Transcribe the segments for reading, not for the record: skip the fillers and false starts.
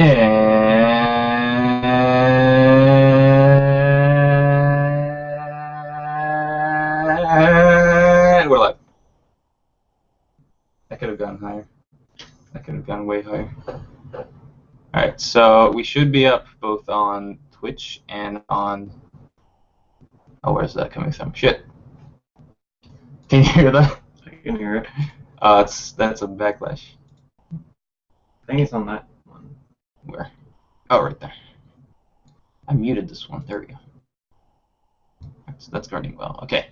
And we're live. I could have gone higher. I could have gone way higher. Alright, so we should be up both on Twitch and on... Oh, where's that coming from? Shit. Can you hear that? I can hear it. That's a backlash. I think it's on that one. Where? Oh, right there. I muted this one. There we go. That's running well. Okay.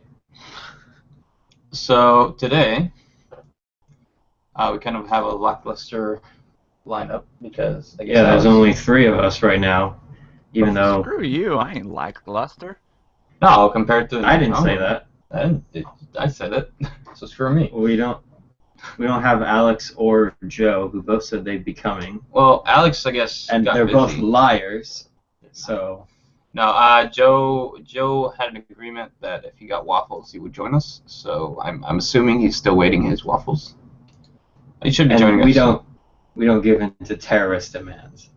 So today, we kind of have a lackluster lineup because I guess there's only 3 of us right now, even though. Screw you! I ain't lackluster. No, compared to. I didn't say that. I said it. So screw me. We don't have Alex or Joe, who both said they'd be coming. Well, Alex, I guess. And they're both liars. So. No, Joe had an agreement that if he got waffles, he would join us. So I'm assuming he's still waiting his waffles. He should be joining us. We don't give in to terrorist demands.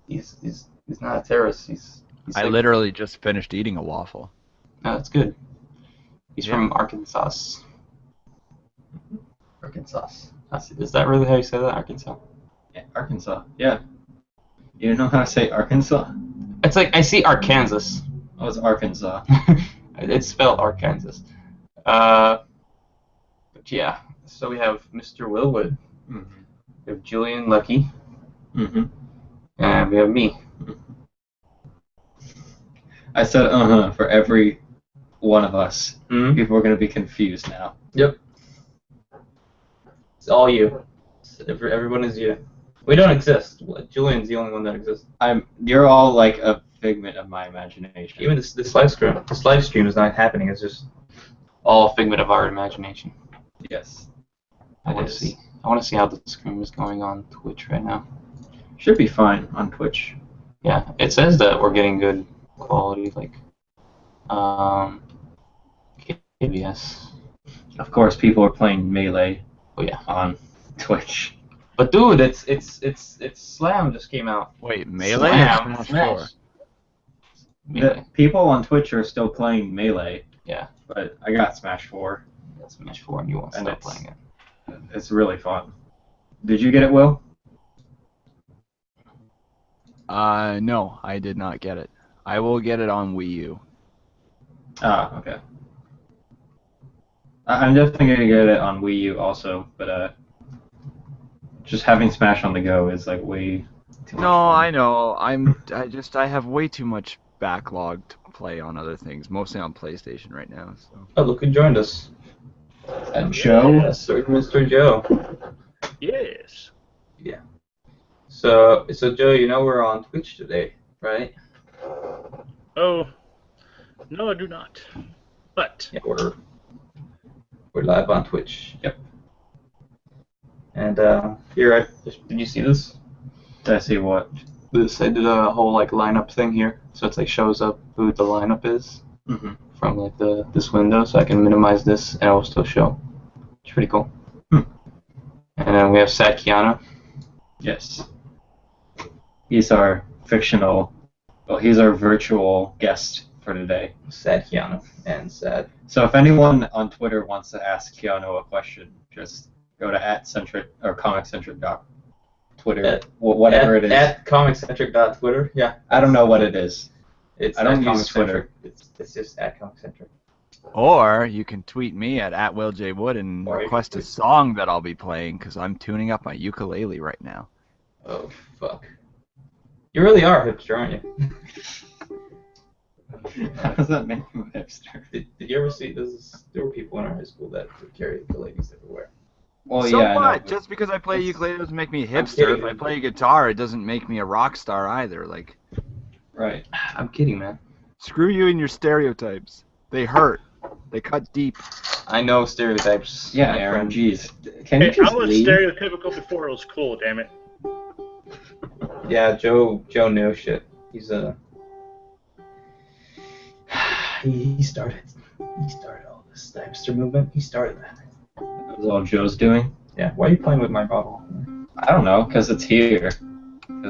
He's not a terrorist. He's I like, literally just finished eating a waffle. No, that's good. He's from Arkansas. Arkansas. Is that really how you say that, Arkansas? Yeah, Arkansas. Yeah. You know how to say Arkansas? It's like I see Arkansas. Oh, it's Arkansas. It's spelled Arkansas. But yeah. So we have Mr. Willwood. Mm-hmm. We have Julian Lucky. Mm-hmm. And we have me. I said for every one of us. Mm-hmm. People are going to be confused now. Yep. It's all you. Everyone is you. We don't exist. Julian's the only one that exists. You're all like a figment of my imagination. Even this live stream is not happening. It's just all figment of our imagination. Yes. I want to see how the stream is going on Twitch right now. Should be fine on Twitch. Yeah, it says that we're getting good quality, like KBS. Of course, people are playing Melee. Oh yeah. On Twitch. But dude, it's Slam just came out. Wait, Melee? Smash. The people on Twitch are still playing Melee. Yeah. But I got Smash 4. Yeah, Smash 4 and you won't stop playing it. It's really fun. Did you get it, Will? No, I did not get it. I will get it on Wii U. Ah, okay. I'm definitely going to get it on Wii U also, but just having Smash on the go is like way too much fun. I know. I have way too much backlog to play on other things, mostly on PlayStation right now. So. Oh, look who joined us. And Joe? Yes, sir, Mr. Joe. Yes. Yeah. So Joe, you know we're on Twitch today, right? Oh, no, I do not. But yeah, we're live on Twitch. Yep. And here, did you see this? Did I see what? I did a whole like lineup thing here, so it's like shows up who the lineup is from like this window, so I can minimize this and it will still show. It's pretty cool. And then we have Sad Keanu. Yes. He's our fictional. Well, he's our virtual guest for today. Sad Keanu and Sad. So if anyone on Twitter wants to ask Keanu a question, just go to @Centric or comiccentric.twitter, whatever it is. @comiccentric.twitter. Yeah. I don't know what it is. I don't use Twitter. It's just @comiccentric. Or you can tweet me at @WillJWood and request a song that I'll be playing because I'm tuning up my ukulele right now. Oh fuck! You really are a hipster, aren't you? How does that make you a hipster? Did you ever see there were people in our high school that would carry ukuleles everywhere. Well, so yeah, what? Just because I play ukulele doesn't make me a hipster. If I play guitar, it doesn't make me a rock star either. Like, right. I'm kidding, man. Screw you and your stereotypes. They hurt. They cut deep. I know stereotypes. Yeah, Aaron. Jeez. Can you just I was leave? stereotypical before it was cool. Damn it. Yeah, Joe knows shit. He's he started all this hipster movement. He started that. That was all Joe's doing? Yeah. Why are you playing with my bottle? I don't know, because it's here.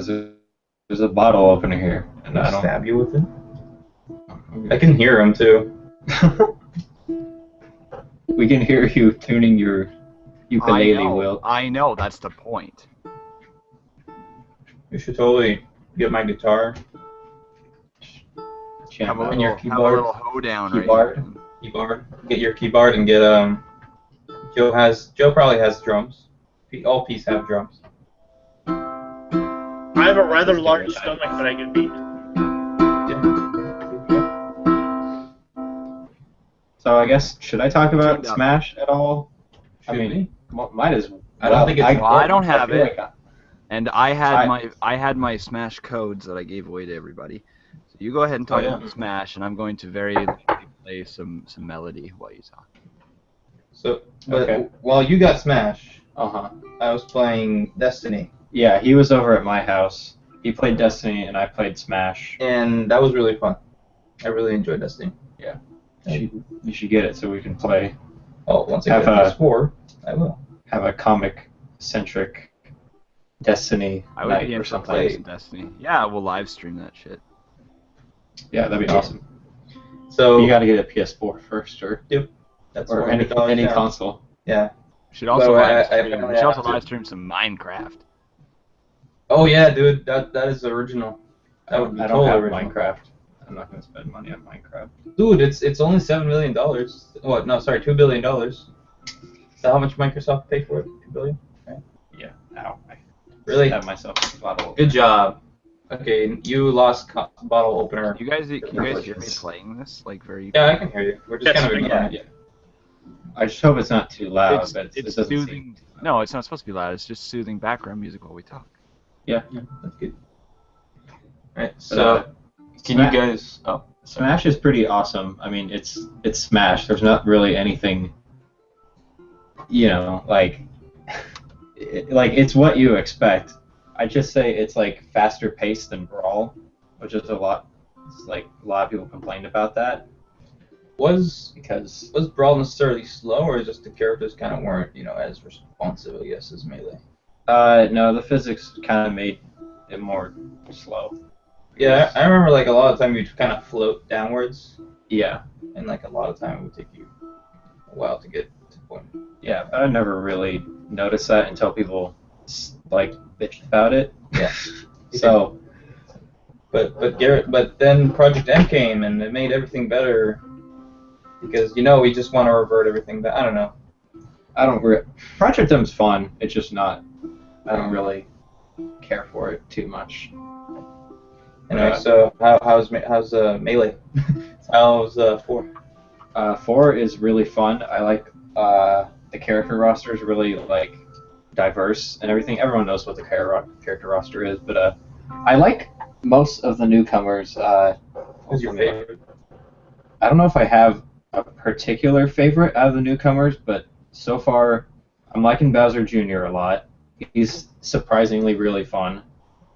There's a bottle opener here, and I don't. Stab you with it. I can hear him too. We can hear you tuning your ukulele, Will. I know, that's the point. You should totally get my guitar. Have a And your little, have a keyboard. little hoedown right Keyboard. here. Keyboard. Get your keyboard and get Joe probably has drums. All P's have drums. I have a rather large stomach that I can beat. So I guess, should I talk about Tuned up. Smash at all? I Should mean, might as well. I don't think it's Well, I don't have feel it. like And I had my Smash codes that I gave away to everybody. So you go ahead and talk yeah. about Smash, and I'm going to very lightly play some melody while you talk. So, but Okay. while you got Smash, Uh-huh. I was playing Destiny, Yeah, he was over at my house. He played Destiny, and I played Smash. and that was really fun. I really enjoyed Destiny. You should get it so we can play. Oh, once I Have get a- PS4, I will. Have a comic-centric Destiny I would night be or interested in something. playing some Destiny. Yeah, we'll live stream that shit. Yeah, that'd be awesome. So You got to get a PS4 first, or that's or any $400 down. console. Yeah. Should also Well, live I stream. finally We should also have to. live stream some Minecraft. Oh yeah, dude, that is original. That would be I don't totally have original. Minecraft. I'm not going to spend money on Minecraft. Dude, it's only $7 million. What? No, sorry, $2 billion. Is that how much Microsoft paid for it? $2 billion. Yeah. Ow. I Really? have myself a bottle. Good job. Okay, you lost bottle opener. Can you guys hear me Privileges. playing this? Like very. Yeah, I can hear you. We're just Yes, kind of we ignoring can. it. I just hope it's not too loud. It's, but it's it doesn't soothing. seem- No, it's not supposed to be loud. It's just soothing background music while we talk. Yeah, that's good. Alright, But, so can you guys? Oh, sorry. Smash is pretty awesome. I mean, it's Smash. There's not really anything, like it's what you expect. I'd just say it's like faster paced than Brawl, which is a lot. It's like a lot of people complained about that Was because Brawl necessarily slow, or just the characters kind of weren't, as responsive, I guess, as Melee? no, the physics kind of made it more slow. Yeah, I remember like a lot of time you'd kind of float downwards, Yeah, and like a lot of time it would take you a while to get to the point. yeah. But I never really noticed that until people like bitched about it. Yeah. So But then Project M came and it made everything better because we just want to revert everything back. I don't know. Project M's fun. It's just not. I don't really care for it too much. Anyway, so how's Melee? How's 4? 4 is really fun. I like the character roster is really like diverse and everything. Everyone knows what the character roster is, but I like most of the newcomers. Who's your favorite? I don't know if I have a particular favorite out of the newcomers, but so far I'm liking Bowser Jr. a lot. He's surprisingly really fun.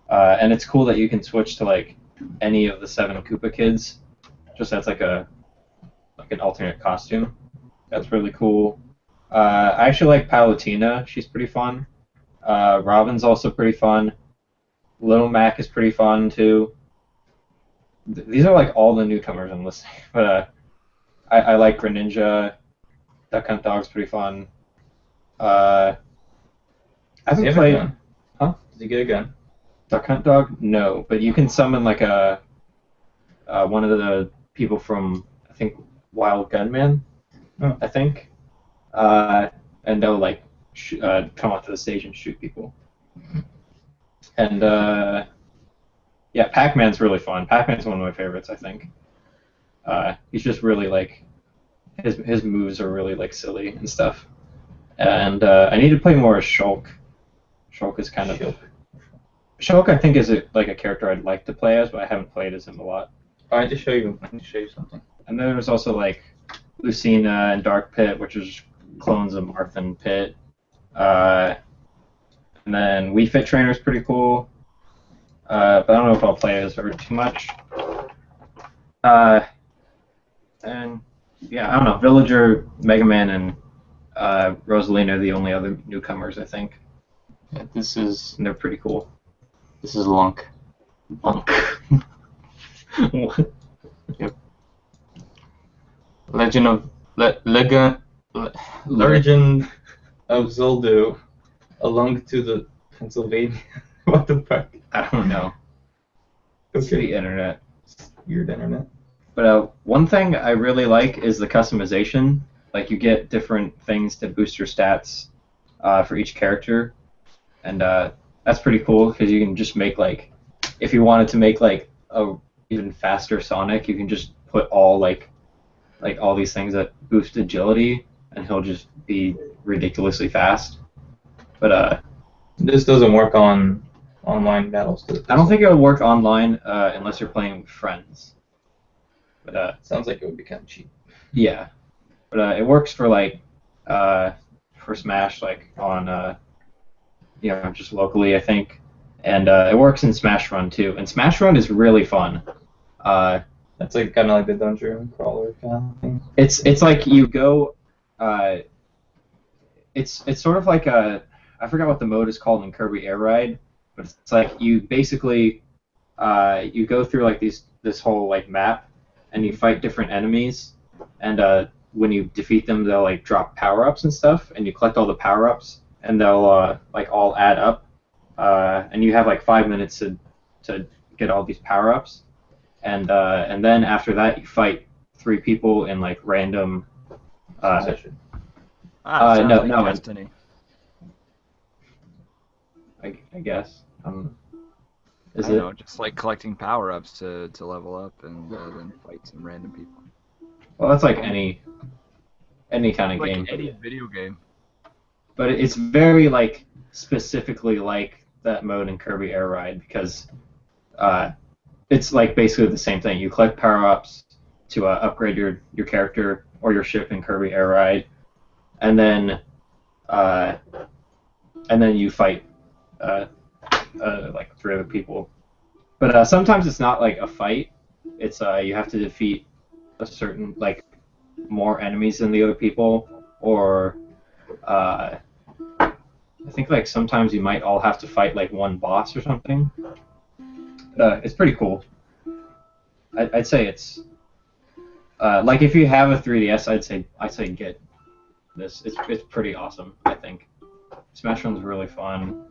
And it's cool that you can switch to like any of the 7 Koopa kids, just as like an alternate costume. That's really cool. I actually like Palutena. She's pretty fun. Robin's also pretty fun. Little Mac is pretty fun too. These are like all the newcomers I'm listening, but I like Greninja. Duck Hunt Dog's pretty fun. I Does he haven't have a played. gun? Huh? Does he get a gun? Duck Hunt Dog? No, but you can summon like one of the people from I think Wild Gunman. Oh. I think, and they'll like come onto the stage and shoot people. And yeah, Pac-Man's really fun. Pac-Man's one of my favorites, I think. He's just really like his moves are really like silly and stuff. And I need to play more as Shulk. Shulk is kind of Shulk, I think, is like a character I'd like to play as, but I haven't played as him a lot. Oh, I need to show you something. And then there's also like Lucina and Dark Pit, which is clones of Marth and Pit. And then Wii Fit Trainer's pretty cool. But I don't know if I'll play as her too much. And yeah, I don't know. Villager, Mega Man, and Rosalina are the only other newcomers, I think. Yeah, this is And they're pretty cool. This is Lunk. Lunk. What? Legend of Legend of Zoldo. A Lunk to the Pennsylvania. What the fuck? I don't know. It's Okay. the internet. Weird internet. But one thing I really like is the customization. Like you get different things to boost your stats for each character, and that's pretty cool because you can just make like, if you wanted to make like a even faster Sonic, you can just put all like all these things that boost agility, and he'll just be ridiculously fast. But This doesn't work on online battles. I don't think it would work online unless you're playing with friends. But Sounds like it would be kind of cheap. yeah, but it works for like for Smash, like on just locally, I think, and it works in Smash Run too. And Smash Run is really fun. That's like kind of like the dungeon crawler kind of thing. It's like you go. It's sort of like I forgot what the mode is called in Kirby Air Ride, but it's like you basically you go through like this whole like map, and you fight different enemies, and when you defeat them, they'll like drop power-ups and stuff, and you collect all the power-ups, and they'll like all add up, and you have like 5 minutes to get all these power-ups, and then after that you fight 3 people in like random. Session. Sounds no, like no, Destiny. I guess. Is I don't it? know, just like collecting power-ups to level up and then fight some random people. Well, that's like any kind of Like game. any video game. But it's very like specifically like that mode in Kirby Air Ride because it's like basically the same thing. You collect power-ups to upgrade your character or your ship in Kirby Air Ride, and then you fight like 3 other people. But sometimes it's not like a fight. It's you have to defeat a certain like more enemies than the other people, or I think like sometimes you might all have to fight like one boss or something. It's pretty cool. I'd say it's like if you have a 3DS, I'd say get this. It's pretty awesome. I think Smash Run's really fun,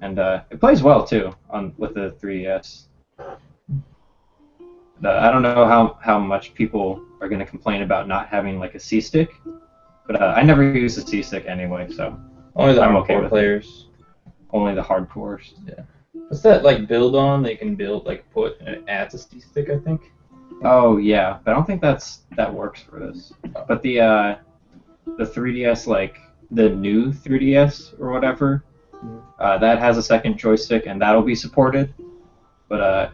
and it plays well too with the 3DS. I don't know how much people are going to complain about not having like a C-stick, but I never use a C-stick anyway, so Only the I'm hardcore okay with it. players. Only the hardcores. Yeah. What's that like build on? They can build like put and it adds a C-stick, I think. Oh yeah, but I don't think that works for this. But the 3DS, like the new 3DS or whatever, that has a second joystick and that'll be supported. But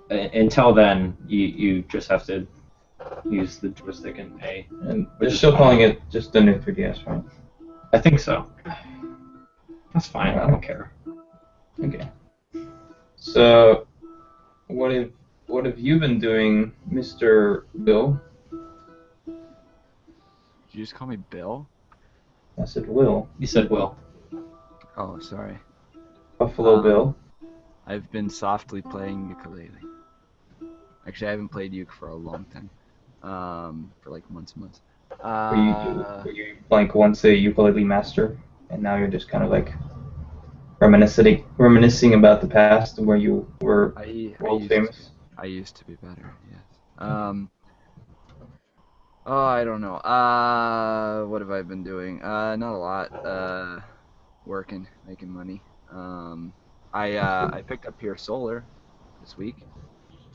until then, you just have to use the joystick and pay. And they're still calling it just the new 3DS, right? I think so. That's fine. I don't care. Okay. So, what have you been doing, Mr. Bill? Did you just call me Bill? I said Will. You said Will. Oh, sorry. Buffalo Bill. I've been softly playing ukulele. Actually, I haven't played uke for a long time. For like months and months. Were you like once a ukulele master, and now you're just kind of like reminiscing about the past where you were world famous? I used to be better, yes. Oh, I don't know. What have I been doing? Not a lot. Working, making money. I picked up Pure Solar this week.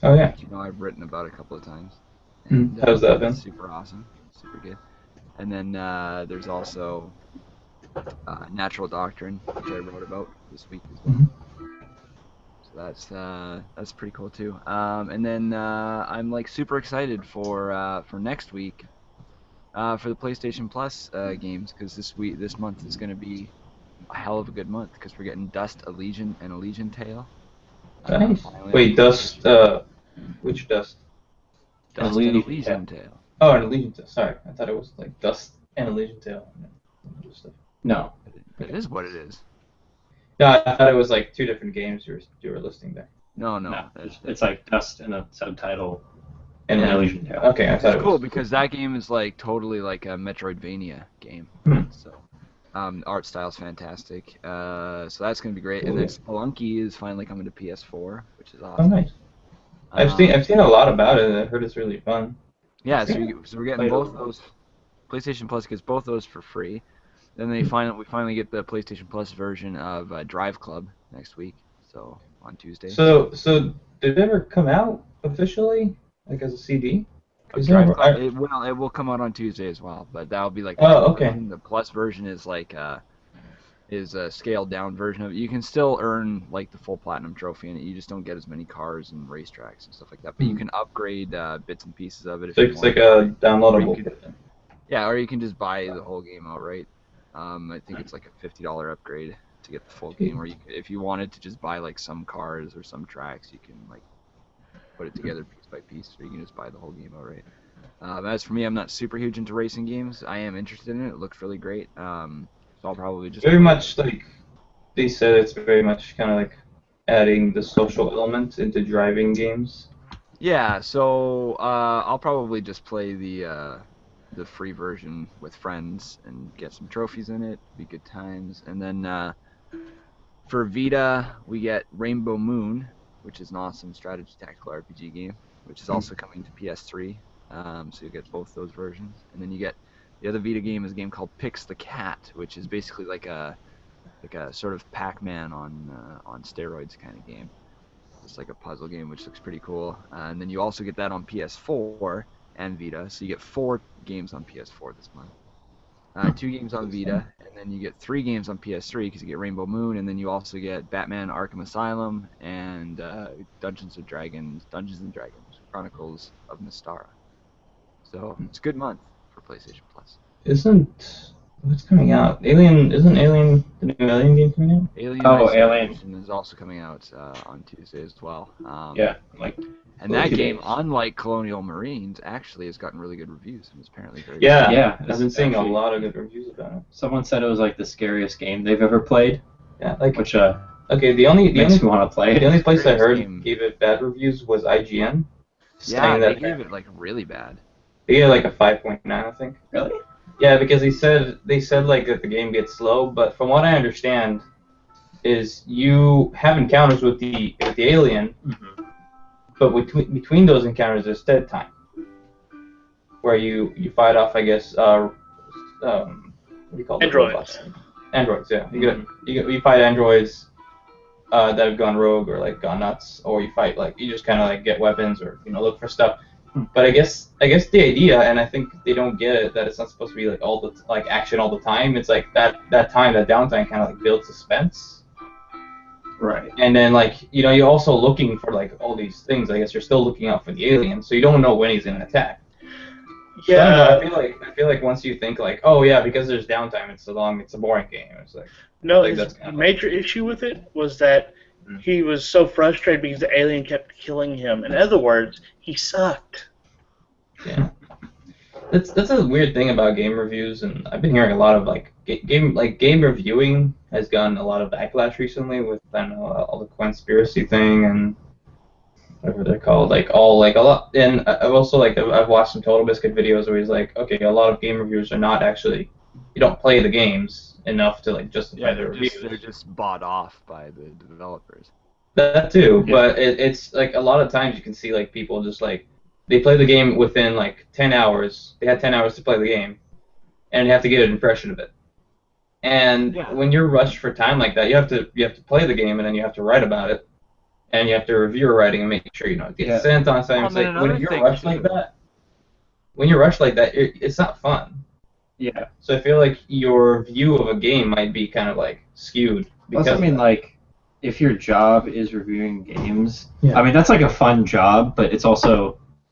Oh yeah. You know, I've written about it a couple of times. How's that been? Super awesome, super good. And then there's also Natural Doctrine, which I wrote about this week as well. So that's pretty cool too. And then I'm like super excited for next week for the PlayStation Plus games, because this month is gonna be a hell of a good month because we're getting Dust, Elysian, and Elysian Tale. Nice. Finally Wait, on Dust. Which Dust? Dust and Elysian Tale. Oh, an Elysian Tale. Sorry, I thought it was like Dust and Elysian Tale. No. It is what it is. No, I thought it was like two different games you were listing there. No, No, that's it's like Dust and a subtitle And and then Elysian Tale. okay, I thought It's it cool was because that game is like totally like a Metroidvania game. Hmm. So, art style's fantastic. So that's gonna be great. And then Spelunky is finally coming to PS4, which is oh awesome. nice. I've seen a lot about it. I heard it's really fun. Yeah, Okay. so we're getting Played both it. those. PlayStation Plus gets both those for free. Then we finally get the PlayStation Plus version of Drive Club next week. So on Tuesday. So did it ever come out officially, like as a CD? Is there Drive ever, Club, it will come out on Tuesday as well, but that'll be like the oh, free okay. version. The Plus version is like is a scaled down version of it. You can still earn like the full platinum trophy in it. You just don't get as many cars and racetracks and stuff like that. But you can upgrade bits and pieces of it if So you it's want. like a Or you downloadable. could, yeah, or you can just buy the whole game outright. I think it's like a $50 upgrade to get the full game. Or if you wanted to just buy like some cars or some tracks, you can like put it together piece by piece, or you can just buy the whole game outright. As for me, I'm not super huge into racing games. I am interested in it. It looks really great. So I'll probably just Very much like they said, it's very much kind of like adding the social element into driving games. Yeah, so I'll probably just play the free version with friends and get some trophies in it. Be good times. And then for Vita, we get Rainbow Moon, which is an awesome strategy tactical RPG game, which is also coming to PS3. So you get both those versions. And then you get the other Vita game is a game called Pix the Cat, which is basically like a sort of Pac-Man on steroids kind of game. It's like a puzzle game, which looks pretty cool. And then you also get that on PS4 and Vita, so you get 4 games on PS4 this month. 2 games on Vita, and then you get 3 games on PS3 because you get Rainbow Moon, and then you also get Batman: Arkham Asylum and Dungeons and Dragons Chronicles of Mystara. So it's a good month for PlayStation Plus. Isn't what's coming out? Isn't Alien the new Alien game coming out? Alien Alien Isolation is also coming out on Tuesday as well. Yeah, like And that 2 game, days. unlike Colonial Marines, actually has gotten really good reviews and is apparently very Yeah, Yeah, I've been seeing a actually- lot of good reviews about it. someone said it was like the scariest game they've ever played, Yeah, like which okay, the only makes me want to play the it. only place I Scariest heard game. gave it bad reviews was IGN. Yeah, saying they that gave it like really bad. they gave it like a 5.9, I think. Really? Yeah, because they said like that the game gets slow, but from what I understand, is you have encounters with the alien, Mm-hmm. but between those encounters there's dead time, where you fight off, I guess, what do you call them? Androids. Androids, yeah. You fight androids that have gone rogue or like gone nuts, or you fight like you just kind of like get weapons or look for stuff. But I guess the idea, and I think they don't get it, that it's not supposed to be like all the like action all the time. It's like that downtime kind of like builds suspense. Right. And then like you're also looking for like all these things. I guess you're still looking out for the alien, so you don't know when he's gonna attack. So, I don't know, I feel like once you think like, oh yeah, because there's downtime, it's a boring game. It's like No, like his that's kind of major issue with it was that he was so frustrated because the alien kept killing him. In other words, he sucked. yeah. That's a weird thing about game reviews, and I've been hearing a lot of like game reviewing has gotten a lot of backlash recently with I don't know all the conspiracy thing and whatever they're called, like all like a lot. And I've also like I've watched some Total Biscuit videos where he's like, okay, a lot of game reviewers are not actually you don't play the games enough to like justify their reviews. They're just bought off by the developers. That too, Yeah. but it's like a lot of times you can see like people just like they play the game within like 10 hours. They had 10 hours to play the game, and you have to get an impression of it. And Yeah. when you're rushed for time like that, you have to play the game and then you have to write about it, and you have to review your writing and make sure it gets Yeah. sent on time. Well, It's then like another when you're thing rushed too- like that, it's not fun. Yeah. So I feel like your view of a game might be kind of like skewed. Plus, Because I mean, of that. like, if your job is reviewing games, Yeah. I mean, that's like a fun job, but it's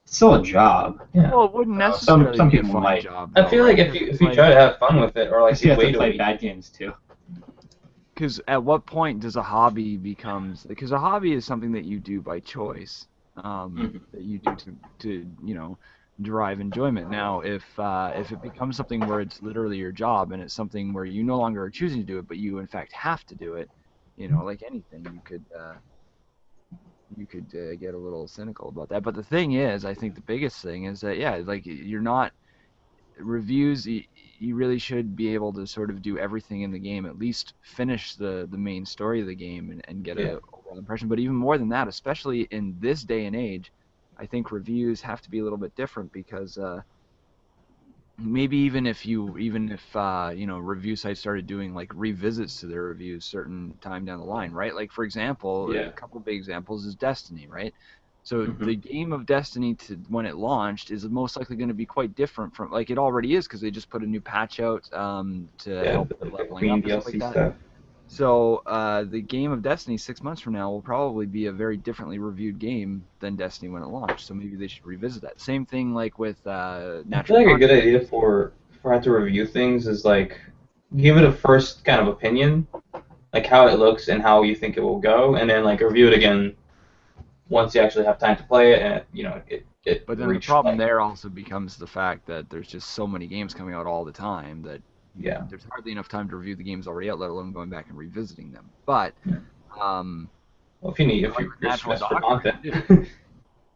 still a job. Yeah. Well, it wouldn't Some necessarily be a people fun might. job. I feel like if you try to have fun with it, or like Because you have wait to a play week. bad games too. Because at what point does a hobby becomes? Because a hobby is something that you do by choice, that you do to derive enjoyment. Now, if it becomes something where it's literally your job and it's something where you no longer are choosing to do it, but you in fact have to do it, like anything, you could get a little cynical about that. But the thing is, I think the biggest thing is that like you're not reviews. You really should be able to sort of do everything in the game, at least finish the main story of the game and get Yeah. a overall impression. But even more than that, especially in this day and age, I think reviews have to be a little bit different because maybe even if review sites started doing like revisits to their reviews certain time down the line, right? Like for example, Yeah. a couple of big examples is Destiny, right? So Mhm. the game of Destiny to when it launched is most likely going to be quite different from like it already is because they just put a new patch out to Yeah, help with the leveling Queen up and stuff like DLC that. stuff. So the game of Destiny 6 months from now will probably be a very differently reviewed game than Destiny when it launched. So maybe they should revisit that. Same thing like with I feel Natural like a good Doctrine. idea for how to review things is like give it a first kind of opinion, like how it looks and how you think it will go, and then like review it again once you actually have time to play it, and it But then the reached problem like there also becomes the fact that there's just so many games coming out all the time that yeah. there's hardly enough time to review the games already out, let alone going back and revisiting them. But Yeah. um, Well, if you need if like you're with just Natural stressed for Doctrine content. too,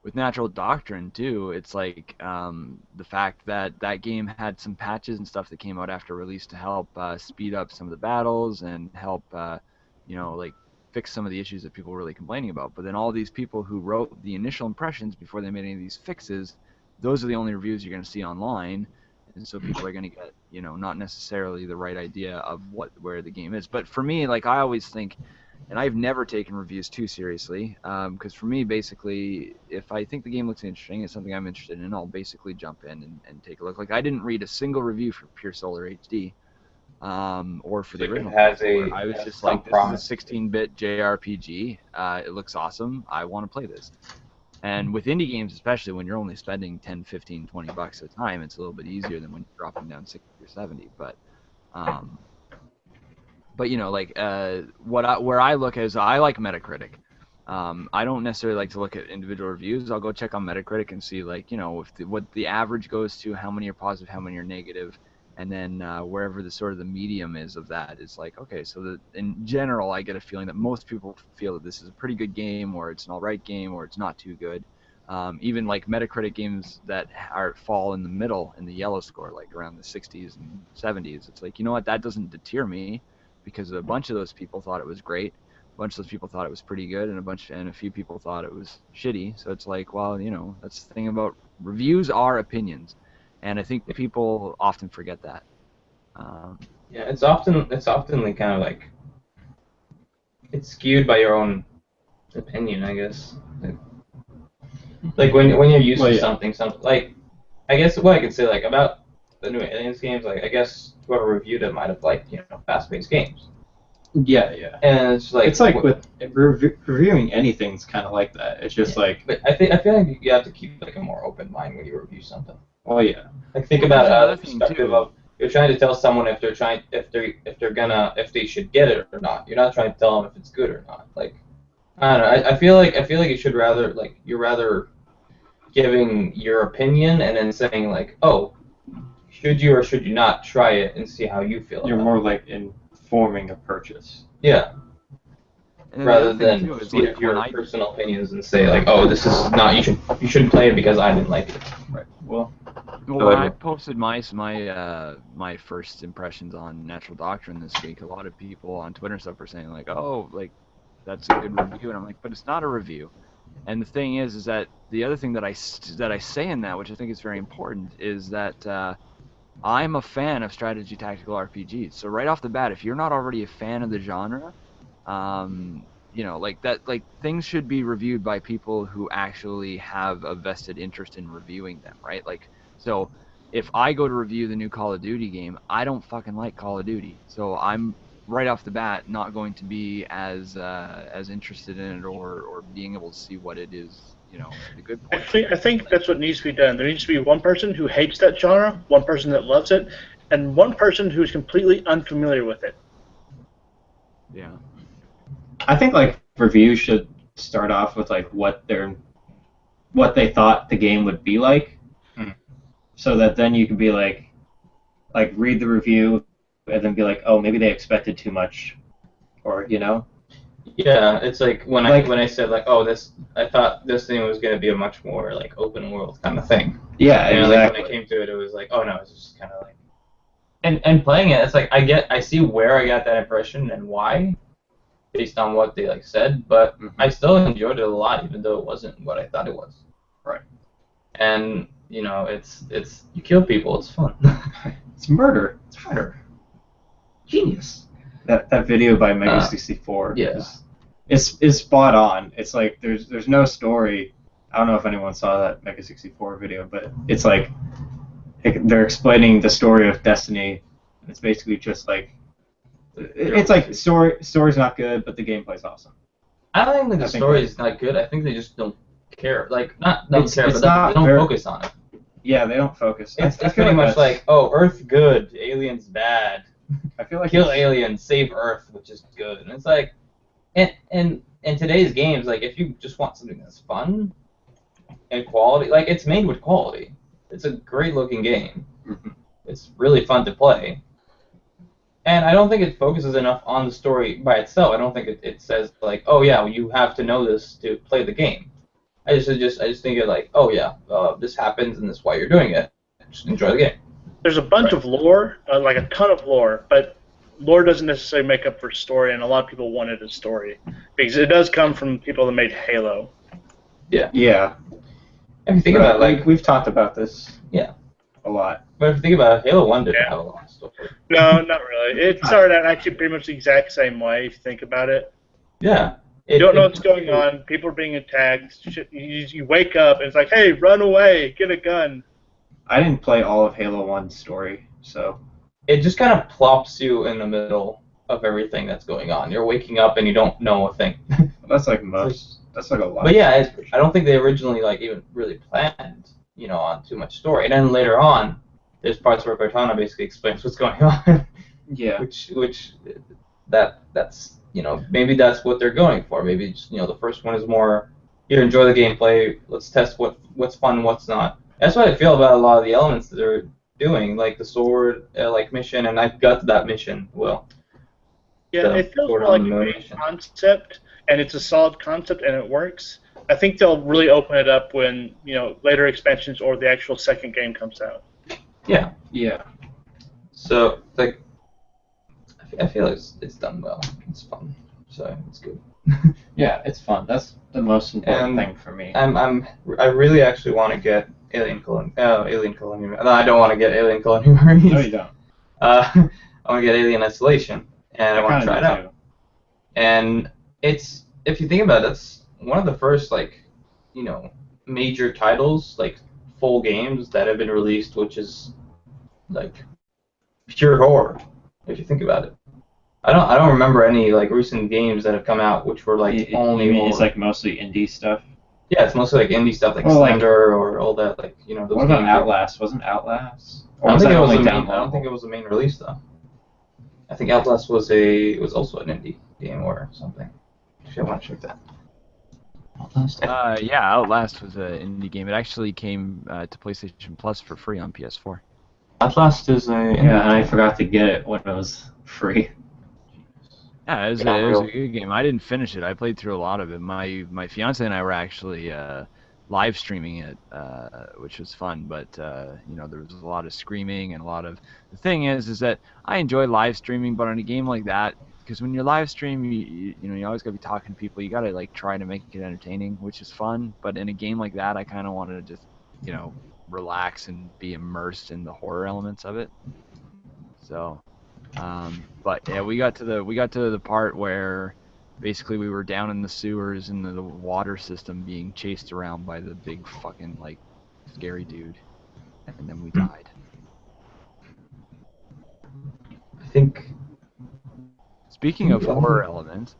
with Natural Doctrine too, it's like the fact that that game had some patches and stuff that came out after release to help speed up some of the battles and help, like fix some of the issues that people were really complaining about. But then all these people who wrote the initial impressions before they made any of these fixes, those are the only reviews you're going to see online. And so people are going to get, not necessarily the right idea of where the game is. But for me, like I always think, and I've never taken reviews too seriously because for me, basically, if I think the game looks interesting, it's something I'm interested in, I'll basically jump in and take a look. Like I didn't read a single review for Pure Solar HD or for the Like it original Pure Solar. I was has just some like, this is a promise. 16-bit JRPG. It looks awesome. I want to play this. And with indie games, especially when you're only spending 10, 15, $20 at a time, it's a little bit easier than when you're dropping down 60 or 70. Um, but like where I look is I like Metacritic. I don't necessarily like to look at individual reviews. I'll go check on Metacritic and see like if what the average goes to, how many are positive, how many are negative, and then wherever the sort of the medium is of that is like okay. So in general, I get a feeling that most people feel that this is a pretty good game, or it's an alright game, or it's not too good. Even like Metacritic games that fall in the middle in the yellow score, like around the 60s and 70s, it's like what, that doesn't deter me because a bunch of those people thought it was great, a bunch of those people thought it was pretty good, and a few people thought it was shitty. So it's like, well, that's the thing about reviews are opinions, and I think people often forget that. Yeah, it's often like kind of like it's skewed by your own opinion, I guess. Like when you're used to something like I guess what I could say like about the new Aliens games, like I guess whoever reviewed it might have liked fast-paced games. Yeah, yeah. And it's like with reviewing anything's kind of like that. It's just like, but I feel like you have to keep like a more open mind when you review something. oh yeah, Like think Well, about there's the another thing, perspective too. of you're trying to tell someone if they should get it or not. You're not trying to tell them if it's good or not. Like I don't know. I feel like you should rather like you're rather giving your opinion and then saying like, oh, should you or should you not try it and see how you feel. you're about more it. like informing a purchase. Yeah. And then the Rather other thing than too is feed like it when your I personal opinions and say like, oh, this is not you shouldn't play it because I didn't like it. Right. Well, Well, when I posted my first impressions on Natural Doctrine this week, a lot of people on Twitter and stuff were saying like, "Oh, like that's a good review," and I'm like, "But it's not a review." And the thing is that the other thing that I say in that, which I think is very important, is that I'm a fan of strategy tactical RPGs. So right off the bat, if you're not already a fan of the genre, like that, like things should be reviewed by people who actually have a vested interest in reviewing them, right? Like, so if I go to review the new Call of Duty game, I don't fucking like Call of Duty, so I'm right off the bat not going to be as interested in it or being able to see what it is, the good points. I think that's what needs to be done. There needs to be one person who hates that genre, one person that loves it, and one person who's completely unfamiliar with it. Yeah. I think like reviews should start off with like what they thought the game would be like, so that then you can be like read the review and then be like, oh, maybe they expected too much, or. Yeah, it's like Like- when I said like, oh, this I thought this thing was gonna be a much more like open world kind of thing. Yeah, You know, like when exactly. it came to it, it was like, oh no, it's just kind of like, and playing it, it's like I see where I got that impression and why, based on what they like said, but Mhm. I still enjoyed it a lot, even though it wasn't what I thought it was. Right. And you know, it's you kill people, it's fun. It's murder. It's murder. Genius. That video by Mega64 yeah. is spot on. It's like there's no story. I don't know if anyone saw that Mega64 video, but it's like they're explaining the story of Destiny. And it's basically just like it's like story's not good, but the gameplay's awesome. I don't think the I think story that- is not good. I think they just don't care. Like not don't It's- care, it's but like, not they don't very- focus on it. Yeah, they don't focus. It's I feel pretty much that's- like, oh, Earth good, aliens bad. I feel like Kill it's- aliens, save Earth, which is good. And it's like, and in today's games, like if you just want something that's fun and quality, like it's made with quality. It's a great looking game. Mhm. It's really fun to play. And I don't think it focuses enough on the story by itself. I don't think it says like, oh yeah, well, you have to know this to play the game. I just think it like, oh yeah, this happens and this is why you're doing it. Just enjoy the game. There's a bunch of lore, like a ton of lore, but lore doesn't necessarily make up for story, and a lot of people wanted a story because it does come from people that made Halo. Yeah. If you think about it, like, we've talked about this. Yeah. A lot. but if you think about it, Halo 1 didn't Yeah. have a lot of story. No, not really. It started out actually pretty much the exact same way if you think about it. Yeah. You don't know what's going on. People are being attacked. Shit, you wake up and it's like, hey, run away, get a gun. I didn't play all of Halo 1's story, so It just kind of plops you in the middle of everything that's going on. You're waking up and you don't know a thing. that's like most. That's like a lot. But yeah, I don't think they originally like even really planned, you know, on too much story. And then later on, there's parts where Cortana basically explains what's going on, Yeah. which that's you know, maybe that's what they're going for. Maybe just, you know, the first one is more here, enjoy the gameplay. Let's test what's fun, and what's not. That's what I feel about a lot of the elements that they're doing, like the sword like mission, and I got to that mission. Well, Yeah, the it feels sword more like on the a great mission. concept, and it's a solid concept, and it works. I think they'll really open it up when, you know, later expansions or the actual second game comes out. Yeah. Yeah. So like, I feel it's done well. It's fun, so it's good. Yeah, it's fun. That's the most important And thing for me. I really actually want to get Alien Colony. No, I don't want to get Alien Colony Marines. No, you don't. I want to get Alien Isolation, and I want to kinda try it do out. And it's, if you think about it, that's one of the first like, you know, major titles, like full games that have been released, which is like pure horror. If you think about it, I don't remember any like recent games that have come out which were like only You mean horror. it's like mostly indie stuff? Yeah, it's mostly like indie stuff like Well, like- Slender or all that, like, you know, those What about games. Outlast? Wasn't Outlast? I don't think it was a main. downloadable? I don't think it was a main release though. I think Outlast was also an indie game or something. Actually, I want to check that. Outlast. Yeah, Outlast was an indie game. It actually came to PlayStation Plus for free on PS4. Outlast is a. Yeah, and I forgot to get it when it was free. Yeah, it was a good game. I didn't finish it. I played through a lot of it. My fiance and I were actually live streaming it, which was fun. But you know, there was a lot of screaming and a lot of. The thing is that I enjoy live streaming, but on a game like that, because when you're live streaming, you know, you always gotta be talking to people. You gotta like try to make it entertaining, which is fun. But in a game like that, I kind of wanted to just, you know, relax and be immersed in the horror elements of it. So. But yeah, we got to the part where basically we were down in the sewers and the water system being chased around by the big fucking like scary dude, and then we died. I think. Speaking of horror elements,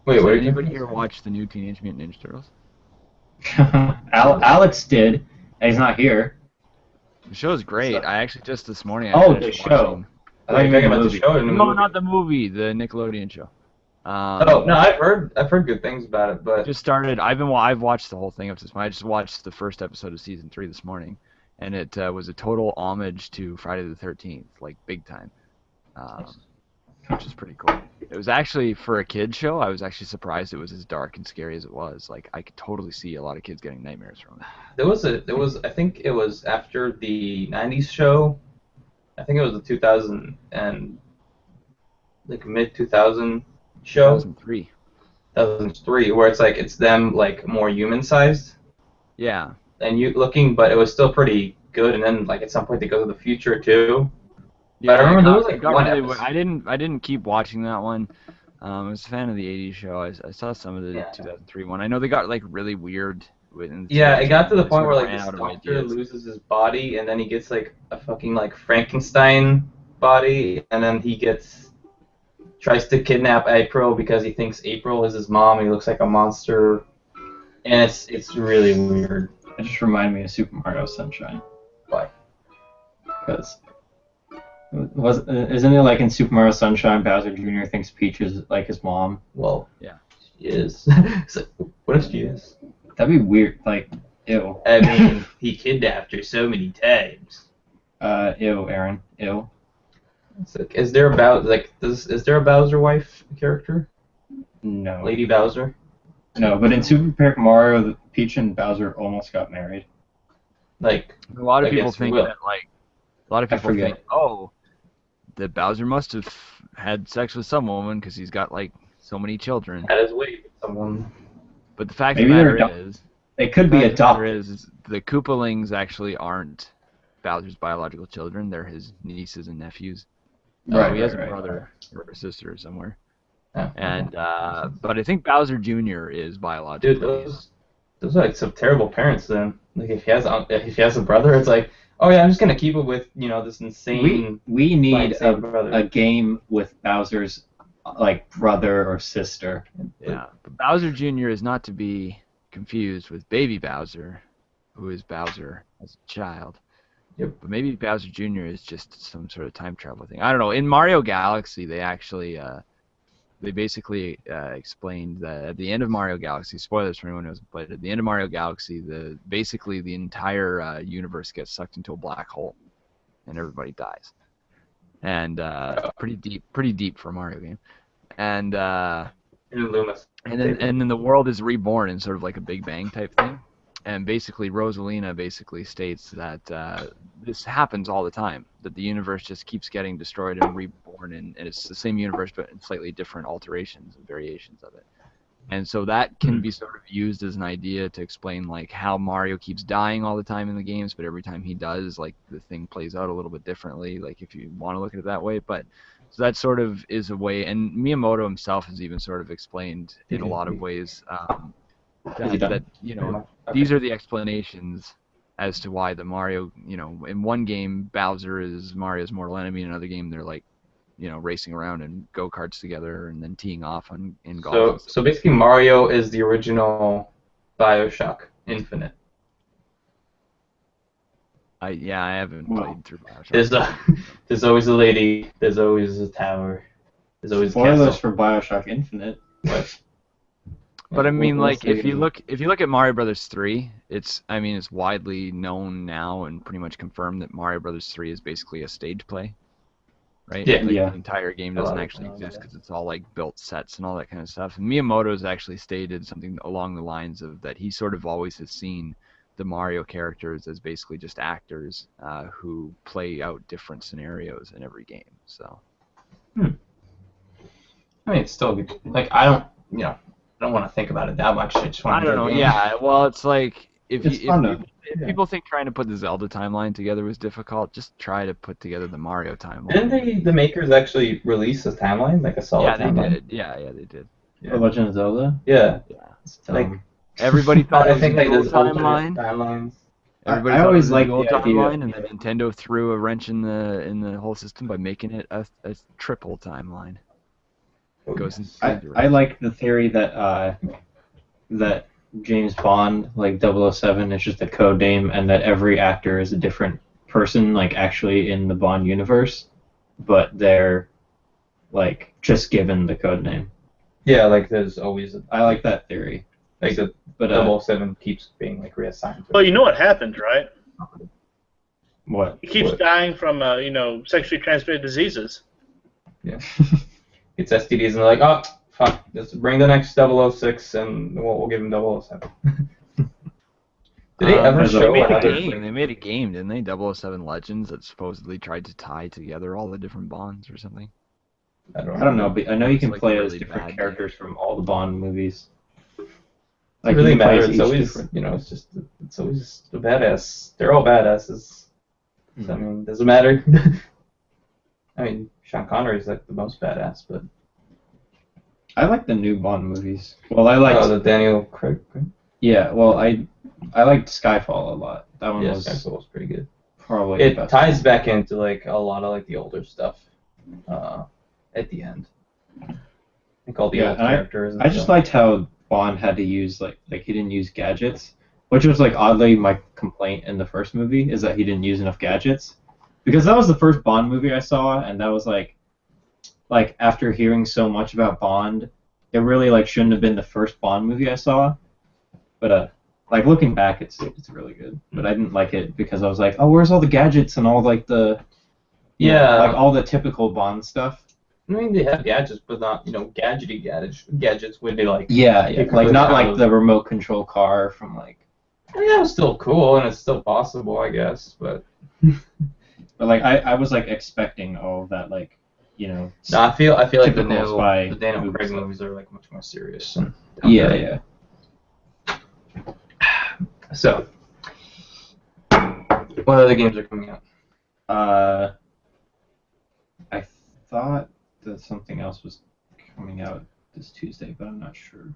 Wait, did what? anybody here watch the new Teenage Mutant Ninja Turtles? Alex did, and he's not here. The show's great. So- I actually just this morning. Oh, I the finished show. watching- I thought you meant about the the movie. show and the No, movie. not the movie. The Nickelodeon show. Oh no, I've heard good things about it, but Just started. I've watched the whole thing up to this point. I just watched the first episode of season 3 this morning, and it was a total homage to Friday the 13th, like big time. which is pretty cool. It was actually, for a kid show, I was actually surprised it was as dark and scary as it was. Like, I could totally see a lot of kids getting nightmares from it. I think it was after the '90s show. I think it was the 2000 and like mid 2000 show. 2003. 2003, where it's them like more human sized Yeah. and you looking, but it was still pretty good. And then like at some point they go to the future too. Yeah, But I remember there was it like got one really, episode. I didn't keep watching that one. I was a fan of the '80s show. I saw some of the Yeah. 2003 one. I know they got like really weird in the Yeah, it got to the 2003 one. They point sort where of like ran this out of doctor ideas. loses his body, and then he gets like a fucking like Frankenstein body, and then tries to kidnap April because he thinks April is his mom. He looks like a monster, and it's really weird. It just reminded me of Super Mario Sunshine. Why? Because isn't it like in Super Mario Sunshine, Bowser Jr. thinks Peach is like his mom? Well, Yeah. she is. So, what if she is? That'd be weird. Like, ew. I mean, he kidnapped her so many times. Ew, Aaron. Ew. It's like, is there a Bowser wife character? No. Lady Bowser? No, but in Super Paper Mario, Peach and Bowser almost got married. Like, A lot of I people guess think will. that like a lot of I people forget. think, oh, that Bowser must have had sex with some woman because he's got like so many children. had his way with someone. But the fact Maybe of the they're matter adop- is, They could be the fact of the matter adopted. is the Koopalings actually aren't Bowser's biological children. They're his nieces and nephews. He has a brother or a sister somewhere. Yeah. And but I think Bowser Jr. is biological. Dude, those are like some terrible parents then. Like if he has a brother, it's like, oh yeah, I'm just gonna keep it with this insane. We need insane brother. a game with Bowser's like brother or sister. Yeah, but Bowser Jr. is not to be confused with Baby Bowser, who is Bowser as a child. Yep. But maybe Bowser Jr. is just some sort of time travel thing. I don't know. In Mario Galaxy, they actually they basically explained that at the end of Mario Galaxy, spoilers for anyone who hasn't played it, at the end of Mario Galaxy, basically the entire universe gets sucked into a black hole, and everybody dies. And pretty deep for a Mario game. And In Loomis. and then the world is reborn in sort of like a Big Bang type thing. And basically, Rosalina basically states that this happens all the time, that the universe just keeps getting destroyed and reborn, and it's the same universe but in slightly different alterations and variations of it. And so that can be sort of used as an idea to explain like how Mario keeps dying all the time in the games, but every time he does, like the thing plays out a little bit differently, like if you want to look at it that way. But so that sort of is a way, and Miyamoto himself has even sort of explained in a lot of ways that these are the explanations as to why the Mario, in one game Bowser is Mario's mortal enemy, in another game they're like, racing around in go-karts together and then teeing off in golf. So basically, Mario is the original BioShock Infinite. I haven't played through BioShock. There's always a lady. There's always a tower. There's always a Spoilers castle. for BioShock Infinite. But I mean, We'll like, see. if you look at Mario Brothers 3, it's widely known now and pretty much confirmed that Mario Brothers 3 is basically a stage play, right? Yeah. Like, Yeah. The entire game A lot doesn't of actually times, exist yeah. because it's all like built sets and all that kind of stuff. And Miyamoto's actually stated something along the lines of that he sort of always has seen the Mario characters as basically just actors who play out different scenarios in every game. So. I mean, it's still good. Like I don't want to think about it that much. I just want I to don't know. Yeah, well, it's like if people think trying to put the Zelda timeline together was difficult, just try to put together the Mario timeline. Didn't the makers actually release a timeline, like a solid Yeah, timeline? they did. Yeah, they did. The Legend of Zelda? Yeah. It's Like, dumb. Everybody thought it I was think a like dual there's alternate timeline. timelines. Everybody I thought always it was a liked dual the idea. timeline, and then Nintendo threw a wrench in the whole system by making it a triple timeline. It goes in I like the theory that that James Bond, like 007, is just a code name, and that every actor is a different person, like actually in the Bond universe, but they're like just given the code name. Yeah, like there's always I like that theory. like the But 007 keeps being like reassigned. Well, you know what happens, right? what? He keeps What? dying from sexually transmitted diseases. Yeah. gets STDs, and they're like, oh, fuck, just bring the next 006, and we'll give him 007. Did they ever As a- They show made a another game. like, They made a game, didn't they? 007 Legends that supposedly tried to tie together all the different Bonds or something. I don't I don't know, but I know you It's can like play a as really different bad characters from all the Bond movies. It Like really you can play matters. as It's each always, different. it's always the badass. They're all badasses. So, I mean, doesn't matter. I mean, Sean Connery's like the most badass, but I like the new Bond movies. Well, I liked. the Daniel Craig. Yeah, well, I liked Skyfall a lot. That one Yeah, was Skyfall was pretty good. probably the It best ties one. back into like a lot of like the older stuff at the end. Like all the Yeah, old and characters. And I just stuff. liked how Bond had to use like he didn't use gadgets, which was like oddly my complaint in the first movie is that he didn't use enough gadgets, because that was the first Bond movie I saw, and that was like after hearing so much about Bond, it really like shouldn't have been the first Bond movie I saw, but like looking back, it's really good. But I didn't like it because I was like, oh, where's all the gadgets and all like the like all the typical Bond stuff. I mean, they have gadgets, but not gadgety gadgets where they like. Yeah, You could like put not out like of- the remote control car from like. I mean, that was still cool and it's still possible, I guess. But But like I was like expecting all of that like no, I feel like the typical spy Daniel movie Craig stuff. movies are like much more serious. And Yeah. So, what other games are coming out? I thought that something else was coming out this Tuesday, but I'm not sure.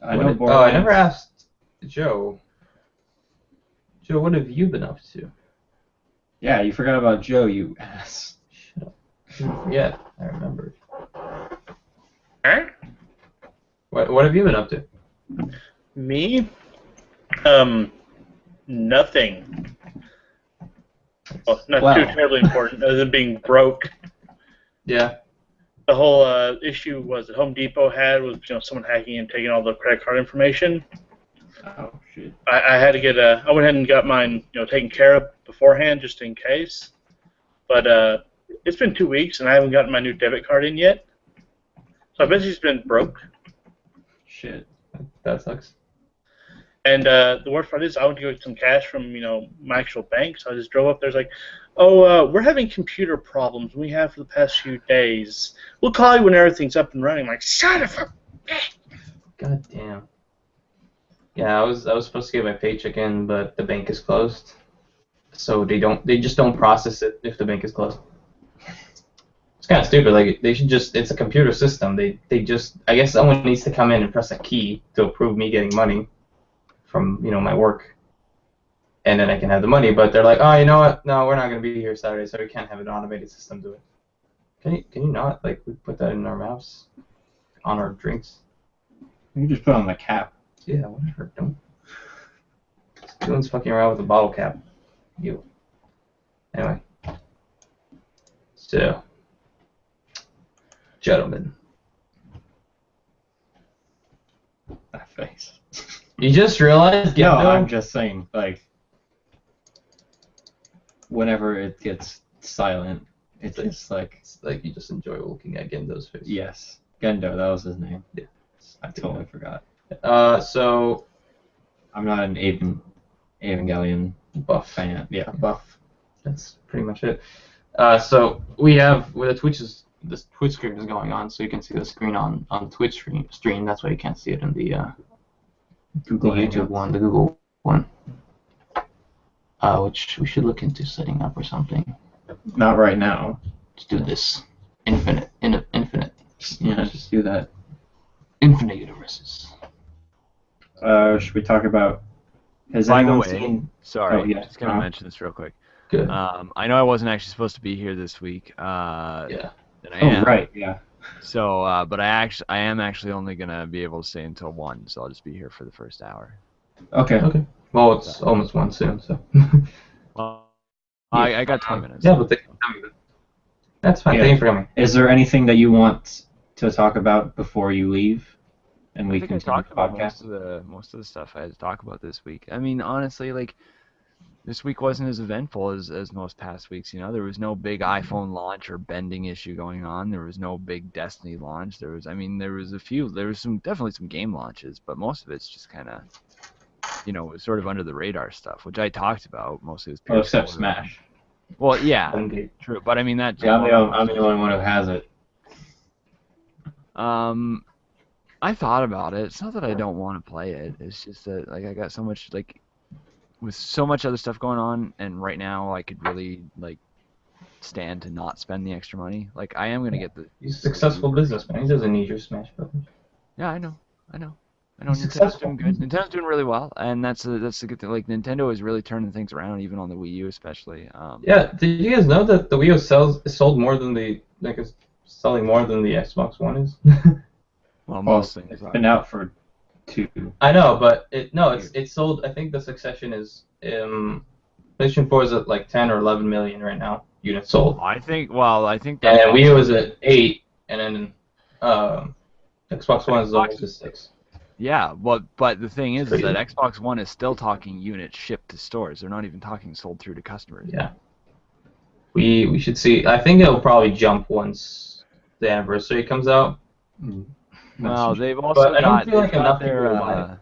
I know I Borderlands. never asked Joe. Joe, what have you been up to? Yeah, you forgot about Joe, you ass. Shut up. Yeah, I remembered. Huh? What have you been up to? Me? Nothing. Well, not Wow. too terribly important, other than being broke. Yeah. The whole issue was that Home Depot had was someone hacking and taking all the credit card information. Oh shit. I had to get I went ahead and got mine taken care of beforehand just in case. But it's been 2 weeks and I haven't gotten my new debit card in yet. So I basically just been broke. Shit. That sucks. And the worst part is I went to go get some cash from my actual bank. So I just drove up there. It's like, oh, we're having computer problems. We have for the past few days. We'll call you when everything's up and running. I'm like, son of a. God damn. Yeah, I was supposed to get my paycheck in, but the bank is closed. So they just don't process it if the bank is closed. It's kind of stupid. Like they should just it's a computer system. They just I guess someone needs to come in and press a key to approve me getting money from my work. And then I can have the money, but they're like, "Oh, you know what? No, we're not going to be here Saturday, so we can't have an automated system do it." Can you not we put that in our mouths on our drinks? You can just put on the cap. Yeah, whatever. Don't. Doing's fucking around with a bottle cap. You. Anyway. So, gentlemen, That face. you just realized. No, Gendo? I'm just saying, like, whenever it gets silent, it's just like, It's like you just enjoy looking at Gendo's face. yes, Gendo, that was his name. Yeah. I totally forgot. So I'm not an Evangelion buff. fan. Yeah. Buff. That's pretty much it. So we have where the Twitch stream is going on, so you can see the screen on Twitch stream. That's why you can't see it in the Google YouTube Hangouts. one, the Google one. Which we should look into setting up or something. Not right now. Let's do this. Infinite. Yeah, just do that. Infinite universes. Should we talk about? Has By the anyone way, seen? sorry, Oh, yeah. just gonna mention this real quick. Good. I know I wasn't actually supposed to be here this week. Yeah. And I Oh, am. right. Yeah. So, but I am actually only gonna be able to stay until 1, so I'll just be here for the first hour. Okay. Okay. Well, it's almost 1 soon, so. Well, I got 20 minutes. Yeah, but that's fine. Yeah. Thank you for coming. Is there anything that you want to talk about before you leave? And we I think I continue talked the about podcast. most of the stuff I had to talk about this week. I mean, honestly, like This week wasn't as eventful as most past weeks. You know, there was no big iPhone launch or bending issue going on. There was no big Destiny launch. I mean, there was definitely some game launches, but most of it's just kind of, you know, sort of under the radar stuff, which I talked about. Mostly was Oh, pure except spoiler. Smash. Well, yeah, Okay. true. But I mean that. Yeah, I'm the only one who has it. I thought about it. It's not that I don't want to play it. It's just that like I got so much like with so much other stuff going on, and right now I could really like stand to not spend the extra money. Like I am gonna get the. He's a successful businessman. He doesn't need your Smash Brothers. Yeah, I know. He's Nintendo's successful. doing good. Nintendo's doing really well, and that's the good thing. Like Nintendo is really turning things around, even on the Wii U, especially. Yeah, did you guys know that the Wii U is sold more than it's selling more than the Xbox One is? Well, Well, most things it's are. been out for 2. I know, but it's sold. I think the succession is PlayStation 4 is at like 10 or 11 million right now units sold, I think that. and then Wii U is at 8, and then Xbox One is almost at 6. Yeah, but the thing is Crazy. that Xbox One is still talking units shipped to stores. They're not even talking sold through to customers. Yeah, we should see. I think it'll probably jump once the anniversary comes out. Well, they've also But I don't got, feel like they've got enough their people will buy it.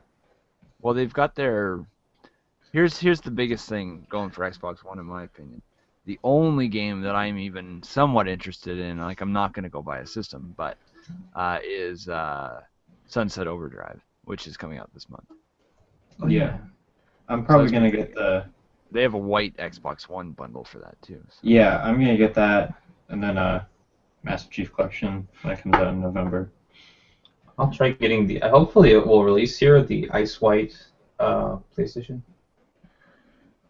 well, they've got their here's the biggest thing going for Xbox One in my opinion. The only game that I'm even somewhat interested in, like I'm not gonna go buy a system, but is Sunset Overdrive, which is coming out this month. Yeah. I'm probably that's gonna pretty get the. They have a white Xbox One bundle for that too. So. Yeah, I'm gonna get that, and then Master Chief Collection when it comes out in November. I'll try getting the. Hopefully, it will release here the Ice White PlayStation.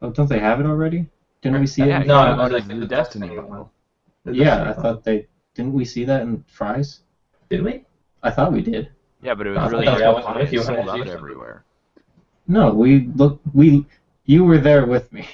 Oh, don't they have it already? Didn't we see Yeah, it? No, yeah, it was but like it's the the Destiny Destiny bundle. one. Yeah, I thought they didn't. We see that in Fry's? Did we? I thought we did. Yeah, but it Oh, was really yeah, hard well, to find. if you It wanna sold see out something. everywhere. No, we look. You were there with me.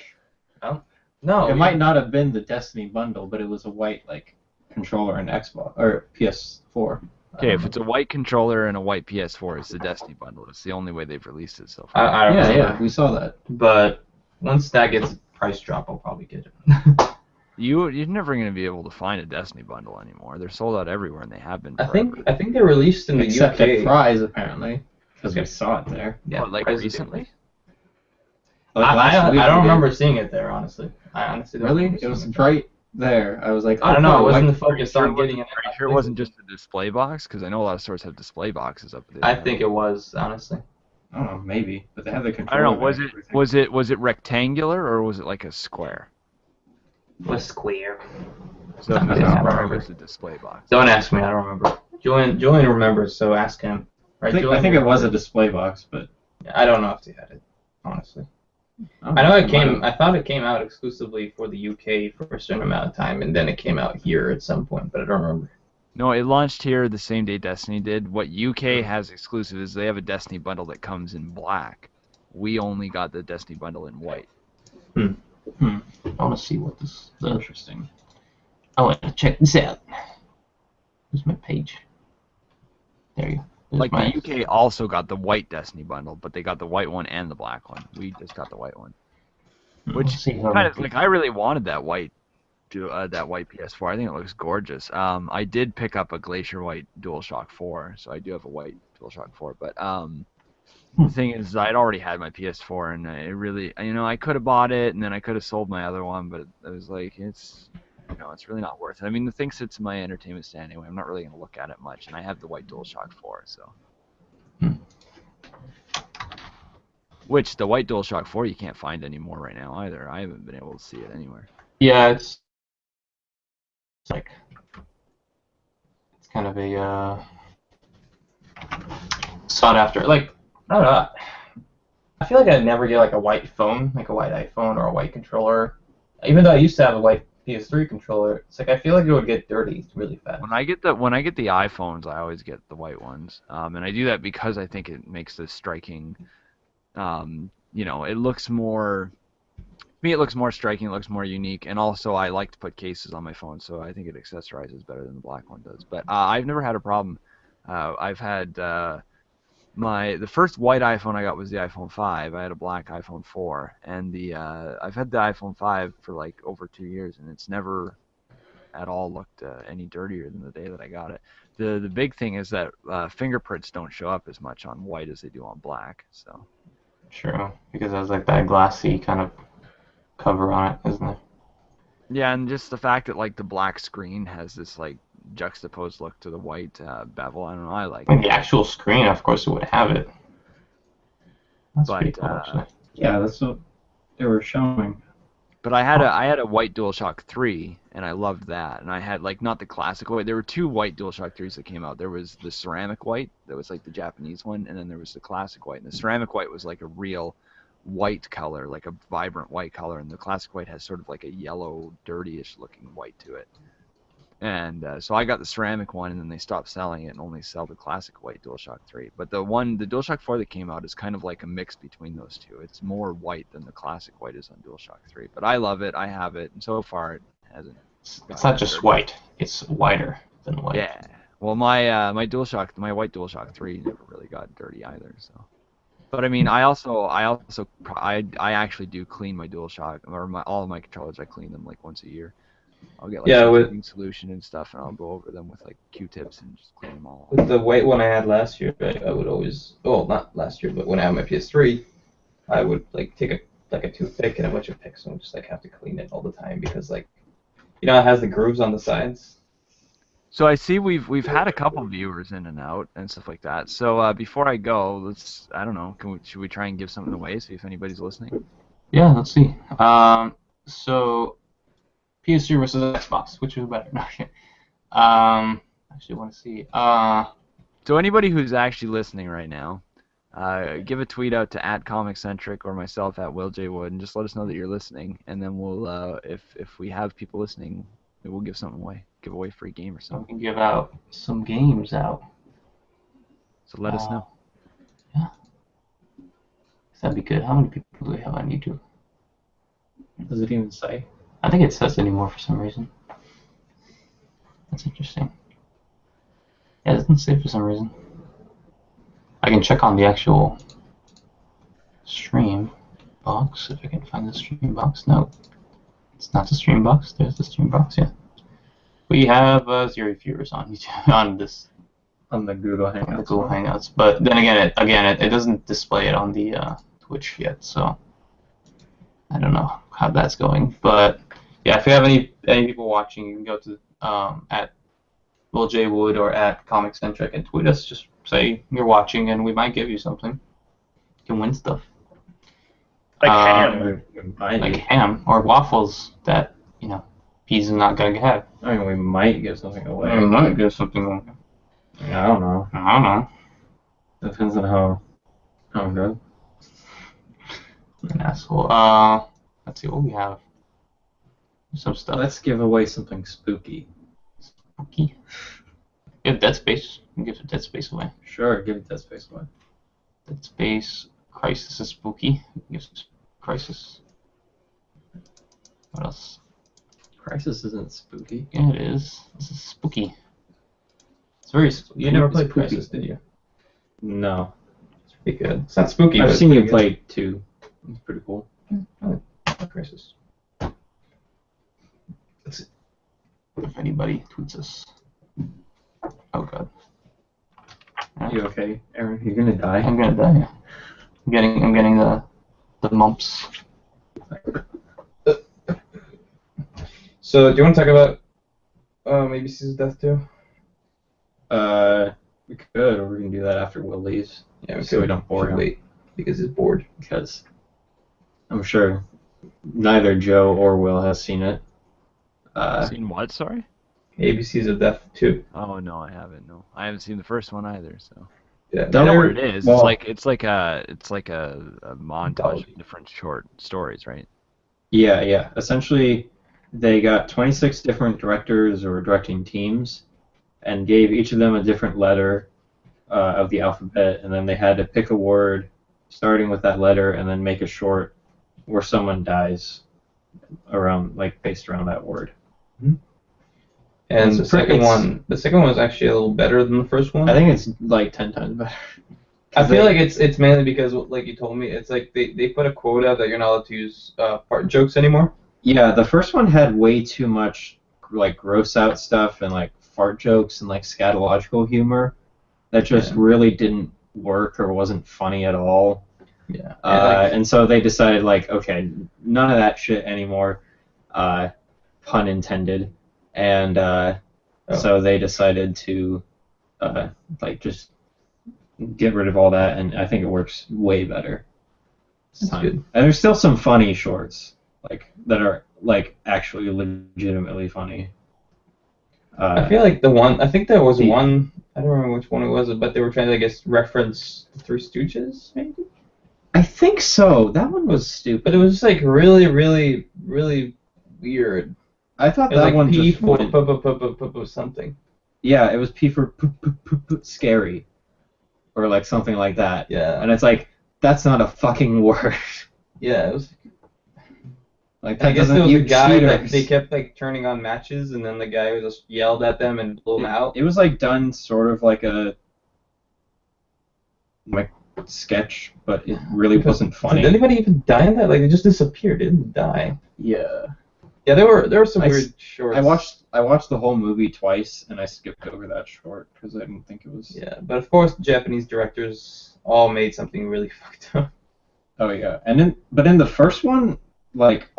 No. It might not have been the Destiny bundle, but it was a white like controller and Xbox or PS4. Okay, if it's a white controller and a white PS4, it's the Destiny bundle. It's the only way they've released it so far. I don't Yeah, remember. yeah, we saw that. But once that gets price drop, I'll probably get it. You're never going to be able to find a Destiny bundle anymore. They're sold out everywhere, and they have been forever. I think they released in the Except UK. at Fry's apparently, because we saw it there. Yeah, What, like Fry's recently? Like last week I don't we did. remember seeing it there, honestly. I honestly don't Really? remember It was seeing right there. I was like, I don't know. I cool, wasn't like- focused on getting it. Pretty sure it wasn't just a display box, because I know a lot of stores have display boxes up there. I think it was, honestly. I don't know, maybe, but they had the I controller. don't know. there. Was it rectangular or was it like a square? Was square. So I if don't it's a square, remember. it was a display box. Don't ask me. I don't remember. Julian remembers, so ask him. Right, I Julian? think it was a display box, but I don't know if they had it, honestly. oh, I know it might came. have. I thought it came out exclusively for the UK for a certain amount of time, and then it came out here at some point, but I don't remember. No, it launched here the same day Destiny did. What UK has exclusive is they have a Destiny bundle that comes in black. We only got the Destiny bundle in white. I want to see what this. Interesting. I want to check this out. Where's my page? There you go. There's Like my- the UK also got the white Destiny bundle, but they got the white one and the black one. We just got the white one, which Let's see how kind of my- like I really wanted that white PS4. I think it looks gorgeous. I did pick up a Glacier White DualShock 4, so I do have a white DualShock 4. But the thing is, I'd already had my PS4, and it really, I could have bought it, and then I could have sold my other one, but it was like it's really not worth it. I mean, the thing sits in my entertainment stand anyway. I'm not really gonna look at it much, and I have the white DualShock 4, so. Which the white DualShock 4 you can't find anymore right now either. I haven't been able to see it anywhere. Yeah, it's like it's kind of a sought after. Like I don't know. I feel like I'd never get like a white phone, like a white iPhone or a white controller. Even though I used to have a white PS3 controller, it's like I feel like it would get dirty really fast. When I get the iPhones, I always get the white ones, and I do that because I think it makes this striking. It looks more. To me, it looks more striking. It looks more unique, and also I like to put cases on my phone, so I think it accessorizes better than the black one does. But I've never had a problem. I've had the first white iPhone I got was the iPhone 5. I had a black iPhone 4, and I've had the iPhone 5 for like over 2 years, and it's never at all looked any dirtier than the day that I got it. The big thing is that fingerprints don't show up as much on white as they do on black. So. True, because it has like that glassy kind of cover on it, isn't it? Yeah, and just the fact that like the black screen has this like juxtaposed look to the white bevel. I don't know. I like I mean, it. the actual screen, of course, it would have it. That's But, pretty cool, actually. Yeah, that's what they were showing. But I had a white DualShock 3, and I loved that. And I had like not the classic white. There were two white DualShock 3s that came out. There was the ceramic white, that was like the Japanese one, and then there was the classic white. And the ceramic white was like a real white color, like a vibrant white color, and the classic white has sort of like a yellow, dirtyish looking white to it. And so I got the ceramic one, and then they stopped selling it and only sell the classic white DualShock 3. But the DualShock 4 that came out is kind of like a mix between those two. It's more white than the classic white is on DualShock 3. But I love it. I have it, and so far it hasn't. It's not just white; it's whiter than white. Yeah. Well, my white DualShock 3 never really got dirty either. So. But I mean, I actually do clean my DualShock or all of my controllers. I clean them like once a year. I'll get like some cleaning solution and stuff, and I'll go over them with like Q-tips and just clean them all. With the white one I had last year, I would always, well, not last year, but when I had my PS3, I would like take a toothpick and a bunch of picks and just like have to clean it all the time because like, it has the grooves on the sides. So I see we've had a couple viewers in and out and stuff like that. So before I go, I don't know, should we try and give something away, see if anybody's listening? Yeah, let's see. So PS3 versus Xbox, which is better? No, actually want to see. So anybody who's actually listening right now, give a tweet out to @ComicCentric or myself @WillJWood, and just let us know that you're listening, and then we'll, if we have people listening, we'll give something away, give away a free game or something. We can give out some games out. So let us know. Yeah, that'd be good. How many people do we have on YouTube? Does it even say? I think it says anymore for some reason. That's interesting. Yeah, it doesn't say for some reason. I can check on the actual stream box if I can find the stream box. No, it's not the stream box. There's the stream box. Yeah, we have 0 viewers on YouTube on this On the Google Hangouts. on the Google Hangouts. But then again, it doesn't display it on the Twitch yet. So I don't know how that's going. But yeah, if you have any people watching, you can go to @WillJWood or @ComicCentric and tweet us. Just say you're watching, and we might give you something. You can win stuff. Like ham. Like ham or waffles that Peas is not gonna have. I mean, we might give something away. We might give something away. I don't know. I don't know. Depends on how good. An asshole. Let's see what we have. Some stuff. Let's give away something spooky. Spooky. We have Dead Space. We can give Dead Space away. Sure, give Dead Space away. Dead Space. Crisis is spooky. We can give Crisis. What else? Crisis isn't spooky. Yeah, it is. This is spooky. It's very spooky. You never played It's creepy. Crisis, did you? No. It's pretty good. It's not spooky, but I've it's seen you pretty play 2. It's pretty cool. good. I like Crisis. Let's see. If anybody tweets us. Oh god. You okay, Aaron? You're gonna die. I'm gonna die. I'm getting the mumps. So, do you want to talk about ABC's death too? We could, or we can do that after Will leaves. Yeah, So we don't bore should him. wait because he's bored. Because I'm sure neither Joe or Will has seen it. Seen what? Sorry. ABC's of Death 2. Oh no, I haven't. No, I haven't seen the first one either. So Yeah. I know what it is. Well- It's like a montage Anthology. of different short stories, right? Yeah. Essentially, they got 26 different directors or directing teams and gave each of them a different letter of the alphabet, and then they had to pick a word starting with that letter and then make a short where someone dies based around that word. And It's the second it's- one is actually a little better than the first one. I think it's like 10 times better. I feel like it's mainly because, like you told me, it's like they put a quota that you're not allowed to use fart jokes anymore. Yeah, the first one had way too much like gross out stuff and like fart jokes and like scatological humor that just really didn't work or wasn't funny at all. Yeah. And so they decided like, okay, none of that shit anymore, pun intended, and so they decided to like just get rid of all that, and I think it works way better. That's good. And there's still some funny shorts like that are like actually legitimately funny. I feel like I think there was one, I don't remember which one it was, but they were trying to, I guess, reference the Three Stooges, maybe? I think so. That one was stupid. But it was just like really, really, really weird. I thought It was that like one P just for went, something. yeah, it was P for scary, or like something like that. Yeah. And it's like, that's not a fucking word. Yeah, it was. Like that I guess doesn't. there was a You guy that cheaters. they kept like turning on matches, and then the guy just yelled at them and blew them out. It was like done sort of like a like sketch, but it really wasn't funny. Did anybody even die in that? Like, they just disappeared. They didn't die. Yeah. Yeah, there were some weird shorts. I watched the whole movie twice, and I skipped over that short because I didn't think it was. Yeah, but of course, the Japanese directors all made something really fucked up. Oh yeah, but in the first one, like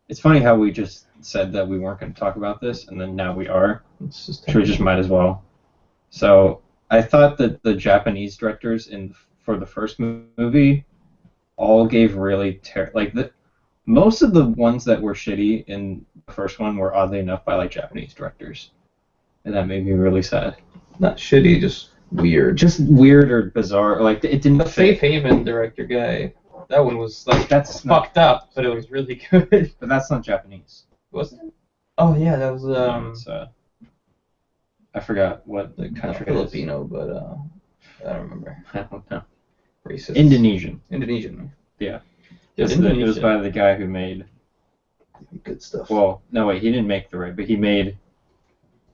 it's funny how we just said that we weren't going to talk about this, and then now we are. It's just So we just might as well. So I thought that the Japanese directors for the first movie all gave really most of the ones that were shitty in the first one were oddly enough by like Japanese directors, and that made me really sad. not shitty, just weird. Just weird or bizarre. Like it didn't The fit. Faith Haven director guy, that one was like That's fucked up, but it was really good. But that's not Japanese. Wasn't it? Oh yeah, that was It's, I forgot what the country Filipino, but I don't remember. is. I don't know. Racist. Indonesian. Indonesian. Yeah. Yeah, It was by the guy who made. Good stuff. Well, no wait, he didn't make The Raid, but he made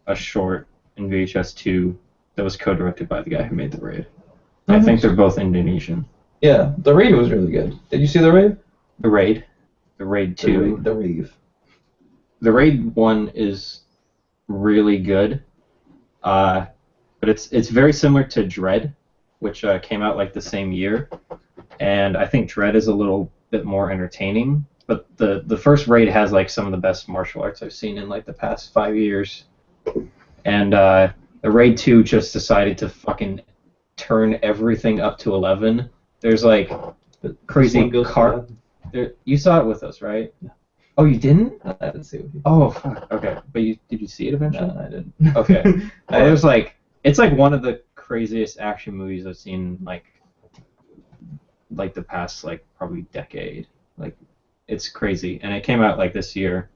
a short in VHS 2 that was co-directed by the guy who made The Raid. I think they're both Indonesian. Yeah, the raid was really good. Did you see the raid? The Raid 2. The rave. The Raid 1 is really good, but it's very similar to Dread, which came out like the same year, and I think Dread is a little bit more entertaining. But the first Raid has like some of the best martial arts I've seen in like the past 5 years, and the Raid 2 just decided to fucking turn everything up to 11. There's like crazy car. You saw it with us, right? Yeah. Oh, you didn't? I didn't see it. Oh, fuck. Okay. But did you see it eventually? No, I didn't. Okay. It was like, it's like one of the craziest action movies I've seen like the past like probably decade. Like, it's crazy. And it came out like this year.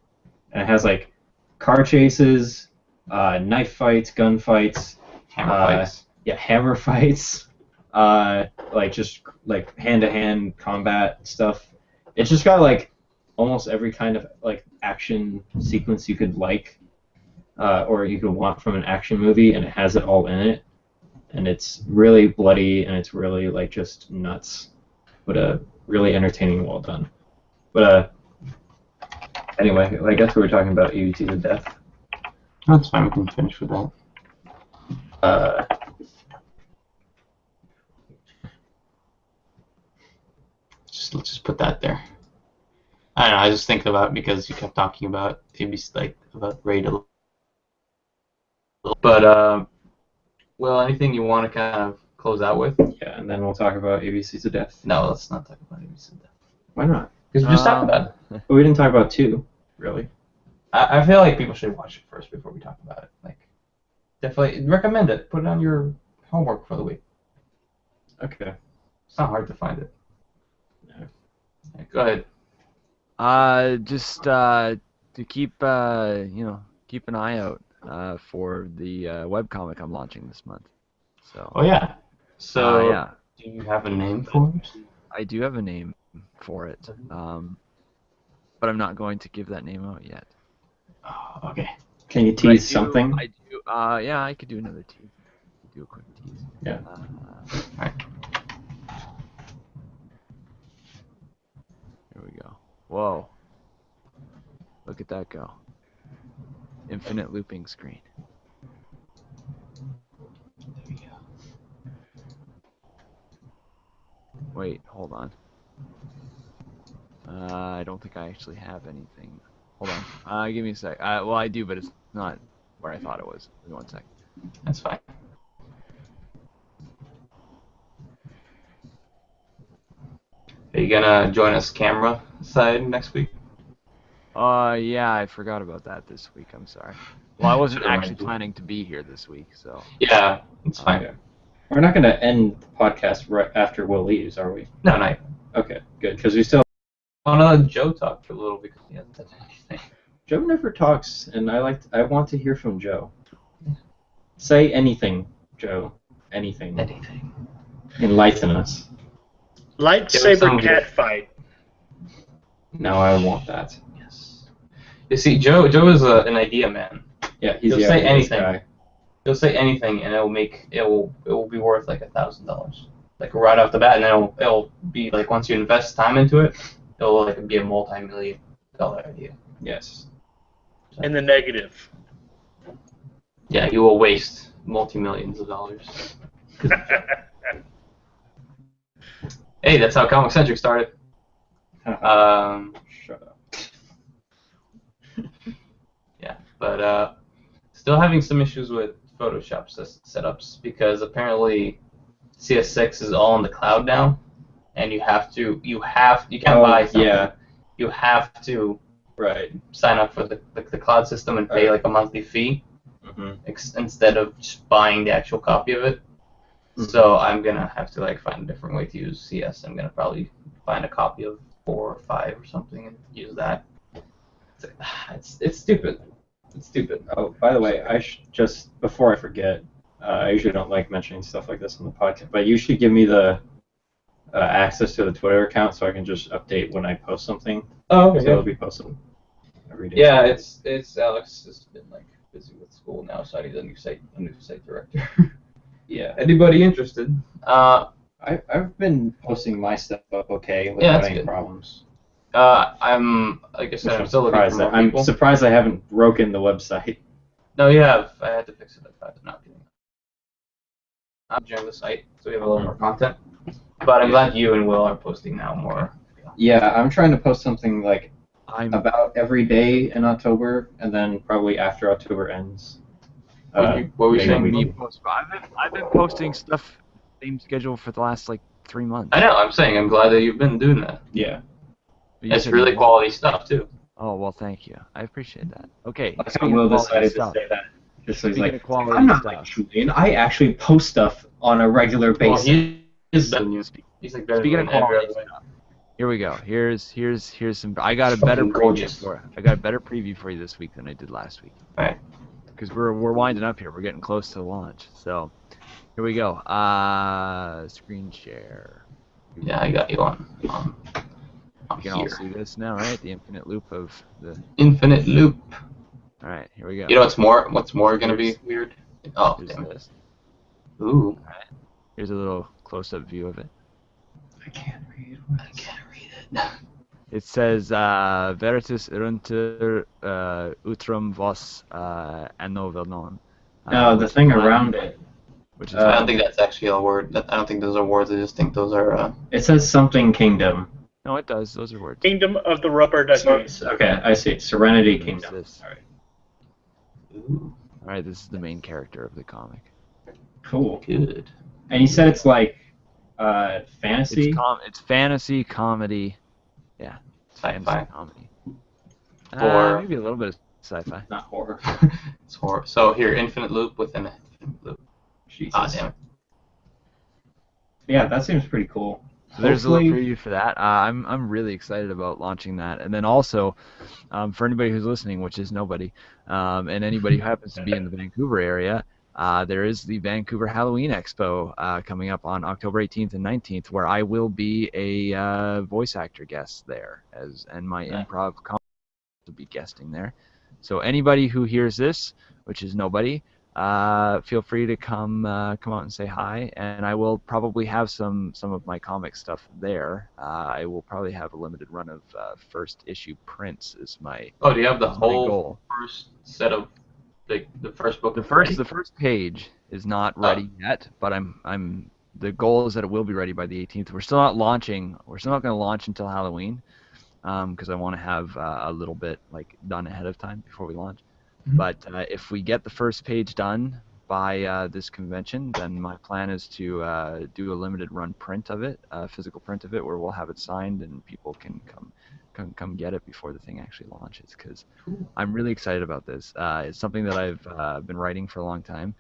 And it has like car chases, knife fights, gun fights, Hammer fights. Yeah, hammer fights, like just like hand-to-hand combat stuff. It's just got like almost every kind of like action sequence you could like, or you could want from an action movie, and it has it all in it. And it's really bloody, and it's really like just nuts, but really entertaining and well done. But anyway, I guess we were talking about EBT to Death. That's fine. We can finish with that. Let's just put that there. I don't know. I was just thinking about it because you kept talking about ABC, like about Raid a little. But well, anything you want to kind of close out with? Yeah, and then we'll talk about ABC to Death. No, let's not talk about ABC to Death. Why not? Because we just talked about it. But we didn't talk about 2, really. I feel like people should watch it first before we talk about it. Like, definitely recommend it. Put it on your homework for the week. Okay. It's not hard to find it. No. Yeah, go ahead. Just to keep keep an eye out for the webcomic I'm launching this month. So. Oh yeah. So yeah. do you have a name for it? I do have a name for it, but I'm not going to give that name out yet. Oh, okay. Can you tease something? I do. Yeah, I could do another tease. Do a quick tease. Yeah. Alright. that go? Infinite looping screen. There we go. Wait, hold on. I don't think I actually have anything. Hold on. Give me a sec. Well, I do, but it's not where I thought it was. Give me 1 sec. That's fine. Are you gonna join us camera side next week? Yeah, I forgot about that this week. I'm sorry. Well, I wasn't Should've actually reminded you. planning to be here this week, so. Yeah, it's fine. Okay. We're not going to end the podcast right after Will leaves, are we? No, no. Okay, good. Because we still. I want to let Joe talk for a little because he hasn't said anything. Joe never talks, and I want to hear from Joe. Say anything, Joe. Anything. Anything. Enlighten us. Lightsaber cat fight. No, I want that. Yes. You see, Joe is an idea man. Yeah, he's He'll the say obvious anything. guy. He'll say anything, and it will be worth like $1,000, like right off the bat, and then it'll be like once you invest time into it, it'll like be a multi-million-dollar idea. Yes. In the negative. Yeah, you will waste multi-millions of dollars. Hey, that's how Centric started. Shut up. Yeah, but still having some issues with Photoshop setups because apparently CS6 is all in the cloud now, and you can't buy something. Yeah. You have to Right. sign up for the cloud system and pay like a monthly fee instead of just buying the actual copy of it. So I'm gonna have to like find a different way to use CS. I'm gonna probably find a copy of 4 or 5 or something and use that. It's stupid. It's stupid. Oh, by the way, I just before I forget, I usually don't like mentioning stuff like this on the podcast, but you should give me the access to the Twitter account so I can just update when I post something. Oh, So it'll be posted every day. Yeah, it's Alex has been like busy with school now, so I need a new site director. Yeah. Anybody interested? I've been posting my stuff up okay without any good. problems. I'm like I said, I'm still looking for more people. I'm surprised I haven't broken the website. No, you have. I had to fix it. I'm not kidding. I'm joining the site, so we have a little more content. But I'm glad you and Will are posting now more. Yeah, I'm trying to post something like I'm about every day in October, and then probably after October ends. What were you maybe saying? we- I've been posting stuff same schedule for the last like 3 months. I know. I'm saying I'm glad that you've been doing that. Yeah. But you It's said really you- quality stuff too. Oh well, thank you. I appreciate that. Okay. That's how speaking Will of quality decided to stuff, say that. Just so he's Speaking like, of quality I'm not stuff. like Julian. I actually post stuff on a regular Well, basis. he is better than you. He's like better Speaking than of you in every quality other way. stuff, here we go. Here's some. I got a better Fucking preview gorgeous. for. I got a better preview for you this week than I did last week. Right. Because we're winding up here. We're getting close to launch. So here we go. Screen share. Yeah, I got you on You can all here. see this now, right? The infinite loop of the. Infinite loop. All right, here we go. You know what's more gonna be Here's- weird? Oh, Here's damn it. this. Ooh. Here's a little close-up view of it. I can't read. I can't read it. It says Veritas runter utrum vos annovenon. No, the thing around it. Which is I don't think that's actually a word. I don't think those are words. I just think those are. It says something kingdom. no, it does. Those are words. Kingdom of the Rubber Duckies. Okay, I see. Serenity What's Kingdom. this? All right. Ooh, All right, this is the main character of the comic. Cool. good. And you said it's like fantasy. It's fantasy comedy. Yeah, it's Sci-fi. fantasy comedy. Or- Maybe a little bit of sci-fi. Not horror. It's horror. So here, infinite loop within an infinite loop. Jesus. Ah, damn it. Yeah, that seems pretty cool. So there's a little Hopefully- preview for that. I'm really excited about launching that. And then also, for anybody who's listening, which is nobody, and anybody who happens to be in the Vancouver area, there is the Vancouver Halloween Expo coming up on October 18th and 19th, where I will be a voice actor guest there, and my improv comedy will be guesting there. So anybody who hears this, which is nobody, feel free to come out and say hi, and I will probably have some of my comic stuff there. I will probably have a limited run of first issue prints is my Oh, do you have the is my whole goal. first set of the first book? The ready? first page is not ready yet, but I'm the goal is that it will be ready by the 18th. We're still not launching. We're still not going to launch until Halloween, because I want to have a little bit like done ahead of time before we launch. Mhm. But if we get the first page done by this convention, then my plan is to do a limited run print of it, a physical print of it, where we'll have it signed and people can come get it before the thing actually launches. Because I'm really excited about this. It's something that I've been writing for a long time.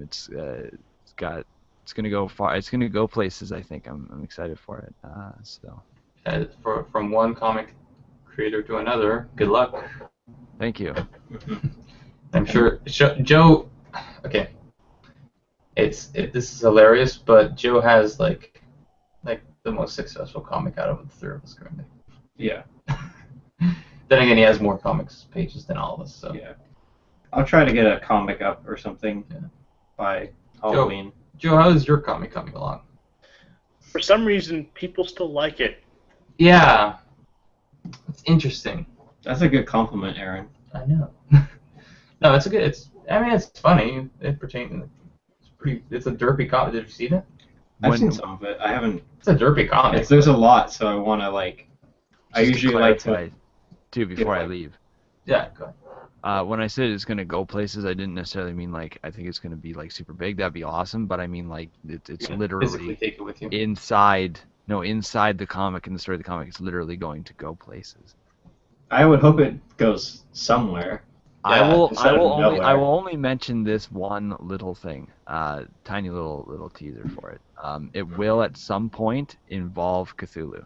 It's going to go far. It's going to go places. I think I'm excited for it. So. From one comic creator to another, good luck. Thank you. I'm sure Joe. Okay, this is hilarious, but Joe has like the most successful comic out of the three of us currently. Yeah. Then again, he has more comics pages than all of us. So Yeah. I'll try to get a comic up or something by Halloween. Joe, how is your comic coming along? For some reason, people still like it. Yeah, it's interesting. That's a good compliment, Aaron. I know. No, it's a good. It's funny. It's pretty. It's a derpy comic. Did you see that? I've seen some of it. I haven't. It's a derpy comic. There's a lot, so I want to like. I Just usually like to. clarify, too, before I leave. Yeah, go ahead. When I said it's gonna go places, I didn't necessarily mean like I think it's gonna be like super big. That'd be awesome. But I mean like it's Physically literally take it with you. inside the comic, in the story of the comic, it's literally going to go places. I would hope it goes somewhere. I will instead of nowhere. only mention this one little thing, tiny little teaser for it. It will at some point involve Cthulhu,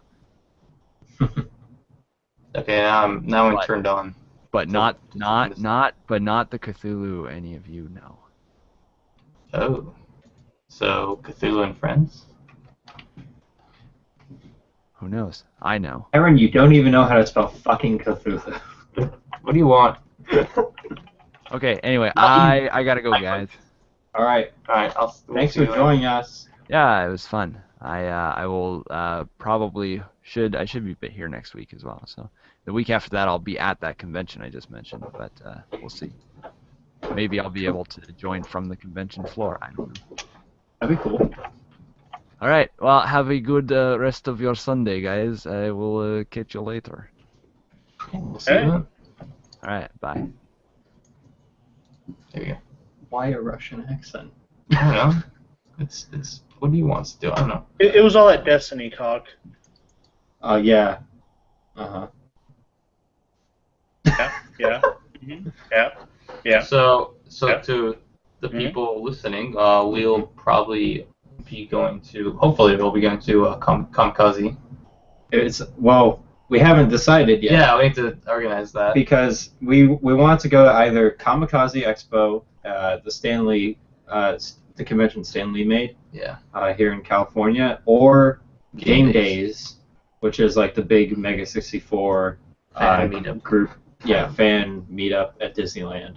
Okay, now I'm But- turned on. but So- not the Cthulhu any of you know. Oh, so Cthulhu and Friends? Who knows? I know. Aaron, you don't even know how to spell fucking Cthulhu. What do you want? Okay. Anyway, I gotta go, guys. All right. All right, Thanks for joining us. Yeah, it was fun. I will probably should be here next week as well. So the week after that, I'll be at that convention I just mentioned, but we'll see. Maybe I'll be able to join from the convention floor. I don't know. That'd be cool. All right. Well, have a good rest of your Sunday, guys. I will catch you later. We'll see you Hey. then. All right. Bye. There you go. Why a Russian accent? I don't know. It's what do you want to do? I don't know. It was all that Destiny talk. Yeah. Uh-huh. Yeah. Mhm. Yeah. Yeah. So Yeah. to the Mhm. people listening, we'll probably be going to. Hopefully, we'll be going to Kamikaze. We haven't decided yet. Yeah, we need to organize that. Because we want to go to either Kamikaze Expo, the Stanley, the convention Stanley made Yeah. here in California, or Game Game Days. Days, which is like the big Mega 64 Fan meetup. group, fan meetup at Disneyland.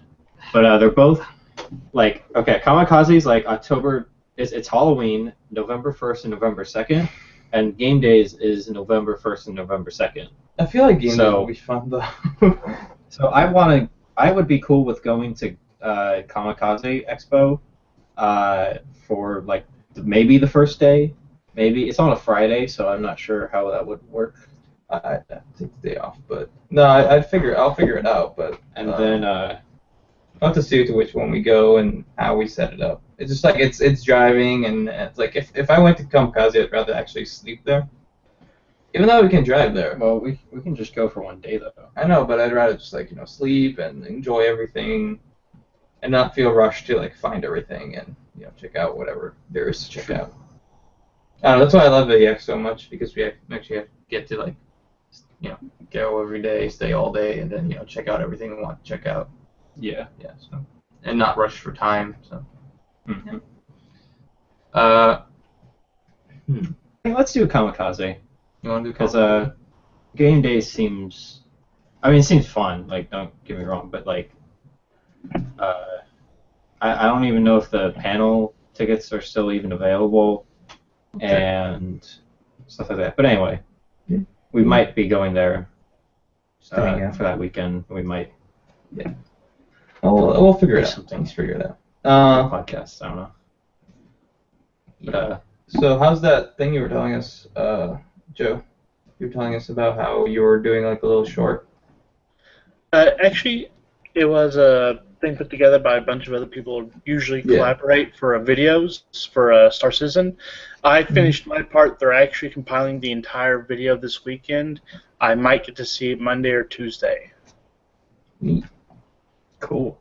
But they're both like Kamikaze's like October. It's Halloween, November 1st and November 2nd, and Game Days is November 1st and November 2nd. I feel like Game Days So- will be fun though. So I would be cool with going to Kamikaze Expo for like maybe the first day. Maybe it's on a Friday, so I'm not sure how that would work. I'd have to take the day off, but no, I'll figure it out. But And then I'll have to see to which one we go and how we set it up. It's just like it's driving, and it's like if I went to Kamikaze, I'd rather actually sleep there. Even though we can drive there. well, we can just go for one day though. I know, but I'd rather just like sleep and enjoy everything, and not feel rushed to like find everything and check out whatever there is to check out. I don't know, that's why I love AX so much, because we actually get to go every day, stay all day, and then check out everything we want to check out. Yeah. Yeah, so And not rush for time. So. Mm-hmm. Hey, let's do Kamikaze You want to do because Game Day seems. I mean, it seems fun. Like, don't get me wrong, but like, I don't even know if the panel tickets are still even available, and stuff like that. But anyway, Yeah. we might be going there Hang out. for that weekend. We might We'll figure it do out. something. Let's figure it out. Podcast. I don't know. But, Yeah. So how's that thing you were telling us, Joe? You were telling us about how you were doing like a little short. Actually, it was a thing put together by a bunch of other people who usually collaborate for videos for Star Citizen. I finished my part. They're actually compiling the entire video this weekend. I might get to see it Monday or Tuesday. Neat. cool.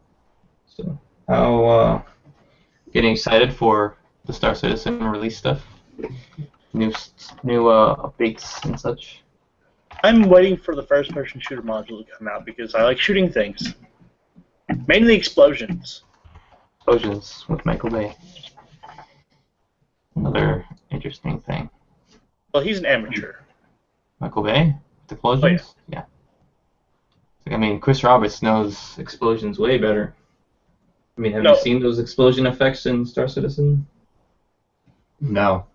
So how Getting excited for the Star Citizen release stuff, new updates and such. I'm waiting for the first-person shooter module to come out because I like shooting things. Mainly explosions. Explosions with Michael Bay. Another interesting thing. Well, he's an amateur. Michael Bay? With explosions? Yeah. I mean, Chris Roberts knows explosions way better. I mean, have No. you seen those explosion effects in Star Citizen? No.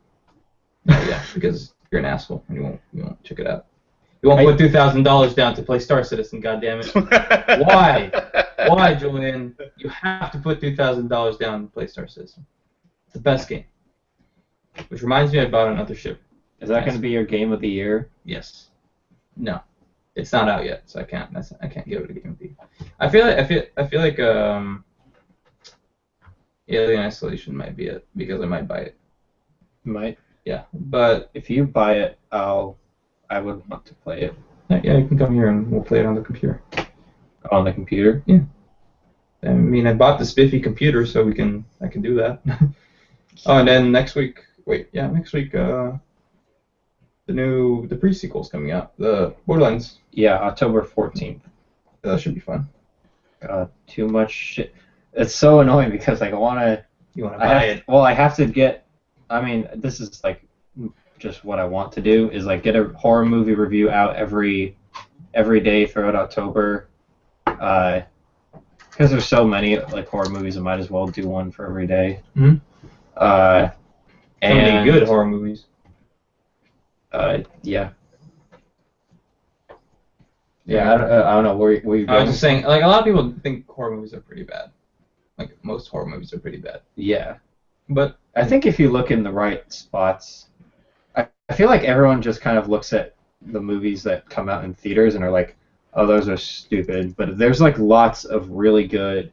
Yeah, because you're an asshole and you won't check it out. You won't put $2,000 down to play Star Citizen, goddammit. Why? Why, Julian? You have to put $2,000 down to play Star Citizen. It's the best game. Which reminds me, I bought another ship. Is that going to be your game of the year? Yes. No. It's not out yet, so I can't give it a game of the year. I feel like Alien Isolation might be it because I might buy it. You might. Yeah, but If you buy it, I would want to play it yeah, you can come here and we'll play it on the computer. on the computer. I mean, I bought the spiffy computer, so I can do that. Oh, and then next week, the pre-sequel's coming out, the Borderlands. Yeah, October 14th. That should be fun. Too much shit. It's so annoying because like You want to I buy have, it? well, I have to get. I mean, this is like just what I want to do is like get a horror movie review out every day throughout October. Because there's so many like horror movies, I might as well do one for every day. Mhm. And So many good horror movies. Yeah. Yeah, I don't know where you I was going. just saying, like a lot of people think horror movies are pretty bad. Like most horror movies are pretty bad. Yeah. But I think if you look in the right spots, I feel like everyone just kind of looks at the movies that come out in theaters and are like, oh, those are stupid. But there's like lots of really good,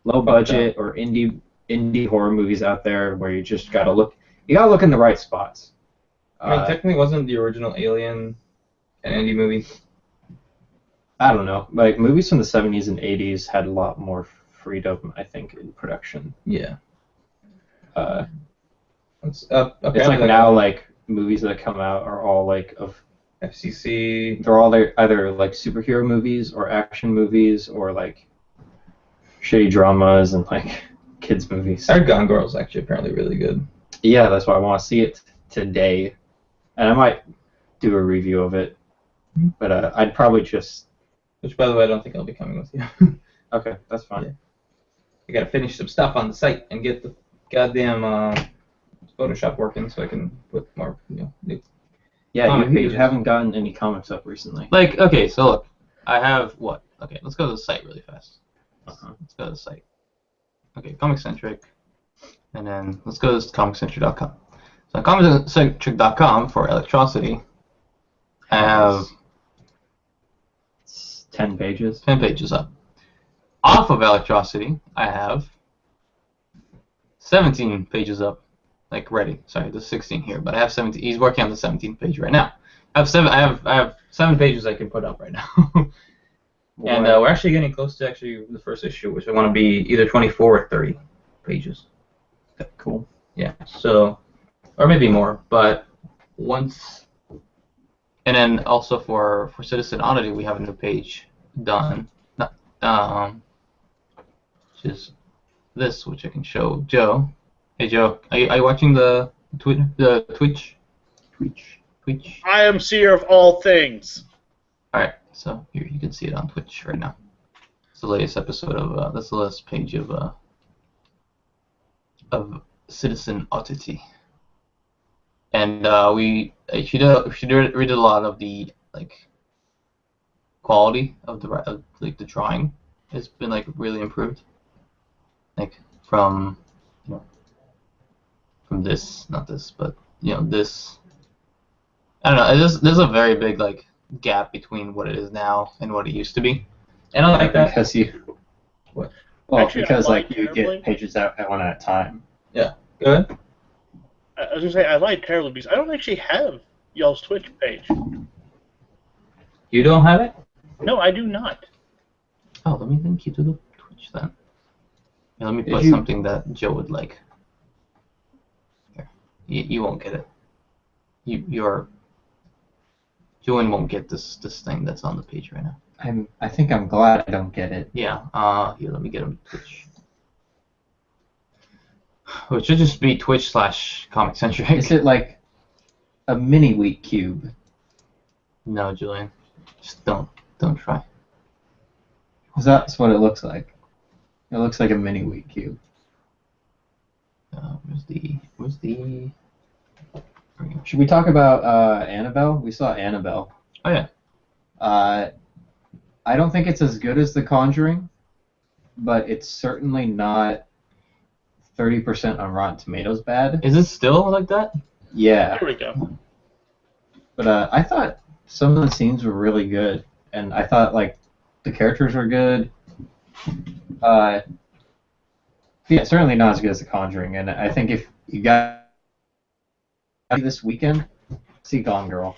low budget or indie horror movies out there where you just gotta look. You gotta look in the right spots. I mean, technically, wasn't the original Alien an indie movie? I don't know. Like movies from the 70s and 80s had a lot more freedom, I think, in production. Yeah. It's like now, like movies that come out are all like of FCC. they're all either like superhero movies or action movies or like shitty dramas and like kids movies. I heard Gone Girl is actually apparently really good. Yeah, that's why I want to see it today, and I might do a review of it. But I'd probably just. Which, by the way, I don't think I'll be coming with you. Okay, that's fine. Yeah. I gotta finish some stuff on the site and get the goddamn Photoshop working so I can put more, new. Yeah, Comic you pages. haven't gotten any comics up recently. Like, okay, so look, I have what? Okay, let's go to the site really fast. Let's go to the site. Okay, Comic Centric, and then let's go to comiccentric.com. So on comiccentric.com for Electrocity, I have It's 10 pages. 10 pages up. Off of Electrocity, I have 17 pages up, like ready. Sorry, there's 16 here, but I have 17. He's working on the 17th page right now. I have 7 pages I can put up right now. And we're actually getting close to the first issue, which I want to be either 24 or 30 pages. Cool. Yeah. So, or maybe more, but once. And then also for Citizen Oddity, we have a new page done. Which is this, which I can show Joe. Hey Joe, are you watching the Twitch? I am seer of all things. Alright, so here you can see it on Twitch right now. It's the latest episode of that's the latest page of of Citizen Oddity, and she did a lot of the like quality of like the drawing has been like really improved, like from you know from this, not this, but this. I don't know. There's a very big like gap between what it is now and what it used to be, and I like that. Because you. What? Well, Actually, because I like lied you terribly. get pages out at one at a time. Go ahead. I was gonna say I lied terribly because I don't actually have y'all's Twitch page. You don't have it? No, I do not. Oh, let me link you to the Twitch then. Here, let me Did put you- something that Joe would like. Here, you won't get it. Joanne won't get this thing that's on the page right now. I think I'm glad I don't get it. Yeah. Here, let me get him Twitch. Which should just be Twitch/Comic Centric. Is it like a mini wheat cube? No, Julian. Just don't try. 'Cause that's what it looks like. It looks like a mini wheat cube. Where's the? Should we talk about Annabelle? We saw Annabelle. Oh yeah. I don't think it's as good as The Conjuring, but it's certainly not 30% on Rotten Tomatoes bad. Is it still like that? Yeah, Here we go. but I thought some of the scenes were really good, and I thought like the characters were good. Yeah, certainly not as good as The Conjuring, and I think if you got this weekend, see Gone Girl.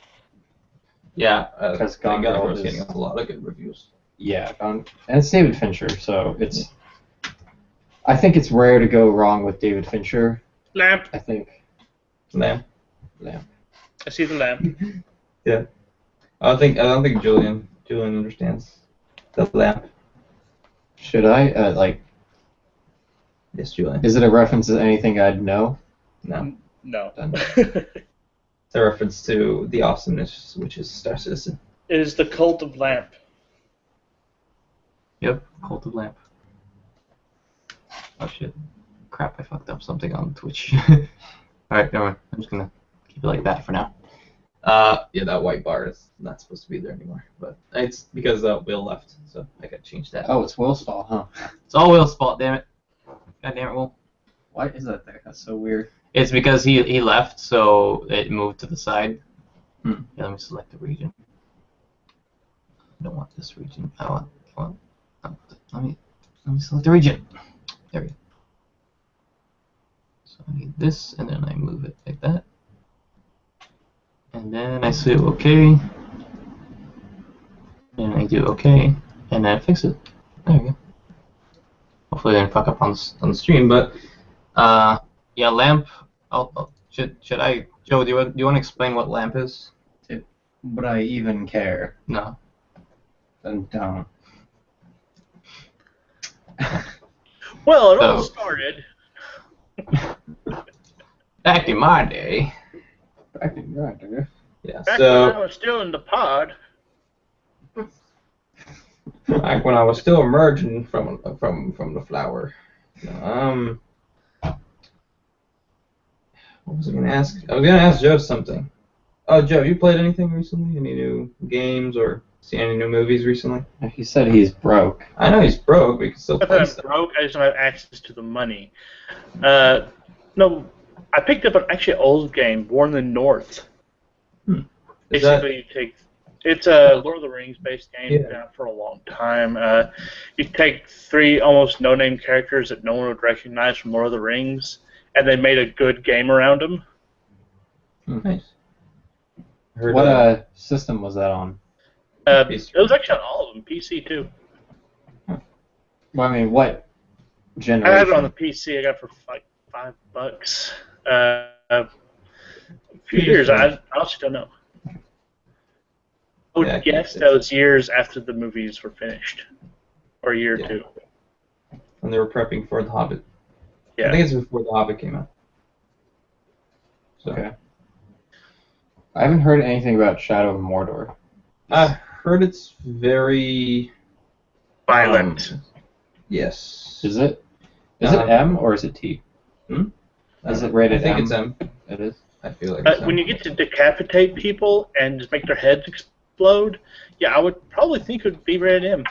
Yeah, Because Gone Gone Girl Girl is is- getting a lot of good reviews. Yeah, and it's David Fincher, so it's. I think it's rare to go wrong with David Fincher. Lamp. I think. Lamb. I see the lamp. Yeah. I don't think Julian understands the lamp. Should I like? Yes, Julian. Is it a reference to anything I'd know? No. No. Done. It's a reference to The Awesomeness, which is Star Citizen. It is the cult of lamp. Yep. Cult of Lamp. Oh shit. Crap! I fucked up something on Twitch. All right, never mind. I'm just gonna keep it like that for now. Yeah, that white bar is not supposed to be there anymore, but it's because Will left, so I got to change that. Oh, it's Will's fault, huh? It's all Will's fault, damn it. God damn it, Will. Why is that there? That's so weird. It's because he left, so it moved to the side. Hmm. Yeah, let me select the region. I don't want this region. I want let me select the region. There we go. So I need this, and then I move it like that. And then I say OK. And I do OK, and then fix it. There we go. Hopefully I didn't fuck up on the stream, but yeah, lamp. Should I, Joe? Do you want to explain what lamp is? Would I even care? No. Then don't. Well, it all So- started. Back in my day. Back in your idea. Yeah, Back when I so was still in the pod. back when I was still emerging from the flower. What was I gonna ask? I was gonna ask Joe something. Oh, Joe, you played anything recently? Any new games or seen any new movies recently? He said he's broke. I know he's broke, but he can still Not play that I'm stuff. broke, I just don't have access to the money. No, I picked up actually an old game, War in the North. Is that Basically, it's a Lord of the Rings based game, Yeah. been out for a long time. You take 3 almost no-name characters that no one would recognize from Lord of the Rings, and they made a good game around them. nice? Heard What system was that on? It was actually on all of them, PC too. Well, I mean, what I generation? have it on the PC. I got it for like $5. A few years. I also don't know. I would Yeah, I guess guess that was years after the movies were finished, or a year or Yeah. two. when they were prepping for The Hobbit. I Yeah. think it's before The Hobbit came out. So Okay. I haven't heard anything about Shadow of Mordor. I heard it's very Violent. Yes. Is it? Is it Um, M or is it T? Is it rated I think M? it's M. It is. I feel like it's M. When you get to decapitate people and just make their heads explode, yeah, I would probably think it would be rated M.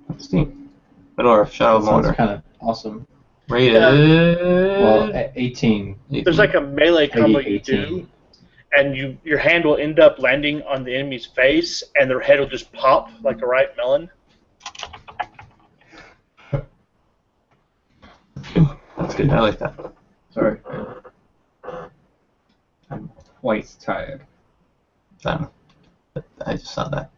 Let's see. Middle Earth Shadow That sounds Mortar. kind of awesome. Rated. Well, 18. There's like a melee combo you 18. do, and your hand will end up landing on the enemy's face, and their head will just pop like a ripe melon. That's good. I like that. Sorry. I'm quite tired. I just saw that.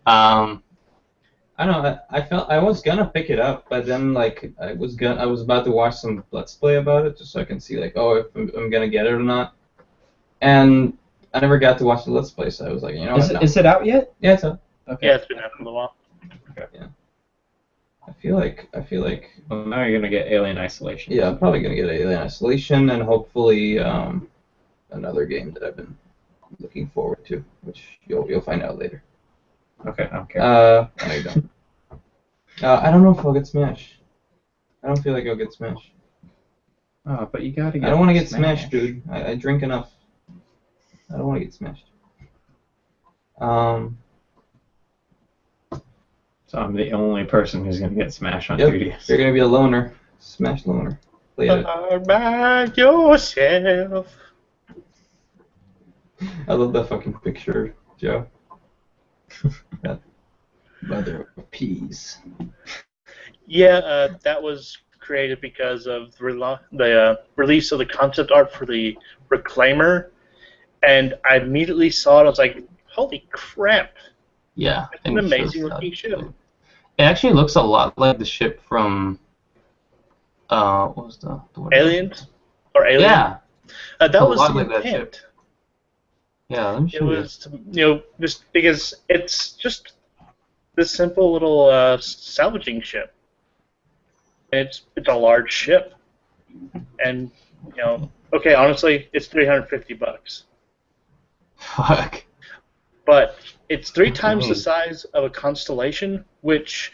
I don't know. I felt I was gonna pick it up, but then like I was about to watch some Let's Play about it just so I can see like if I'm gonna get it or not. And I never got to watch the Let's Play, so I was like, Is it out yet? Yeah, it's up. Okay. Yeah, it's been out for a while. I feel like Well, now you're gonna get Alien Isolation. yeah, I'm probably gonna get Alien Isolation and hopefully another game that I've been looking forward to, which you'll find out later. Okay, I don't care. No, you don't. I don't know if I'll get Smash. I don't feel like I'll get Smash. Oh, but you gotta get. I don't want to get smashed, dude. I drink enough. I don't want to get smashed. So I'm the only person who's gonna get Smash on Yep, 3DS. you're gonna be a loner. Smash loner. Play it. By yourself. I love that fucking picture, Joe. That mother of peas. Yeah, that was created because of the release of the concept art for the Reclaimer, and I immediately saw it. I was like, "Holy crap! Yeah. It's an amazing looking ship." It actually looks a lot like the ship from. What was the word? Aliens or Alien? Yeah. That A was lot the like that intent. ship. Yeah. Let me It show you. was, just because it's just this simple little salvaging ship. It's a large ship, and okay, honestly, it's $350, Fuck. but it's 3 times the size of a Constellation, which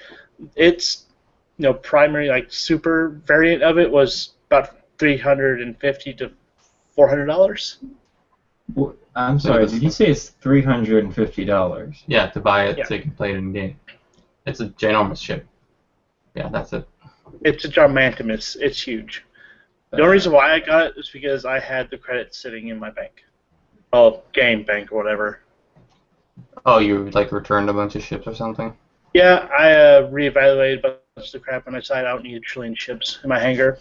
its primary like super variant of it was about $350 to $400. I'm sorry. Did you say it's $350? Yeah, to buy it Yeah. so you can play it in game. It's a ginormous ship. Yeah, that's it. It's a Gigantimus. It's huge. The only reason why I got it is because I had the credits sitting in my bank. Oh, game bank or whatever. Oh, you like returned a bunch of ships or something? Yeah, I reevaluated a bunch of the crap and I decided I don't need a trillion ships in my hangar.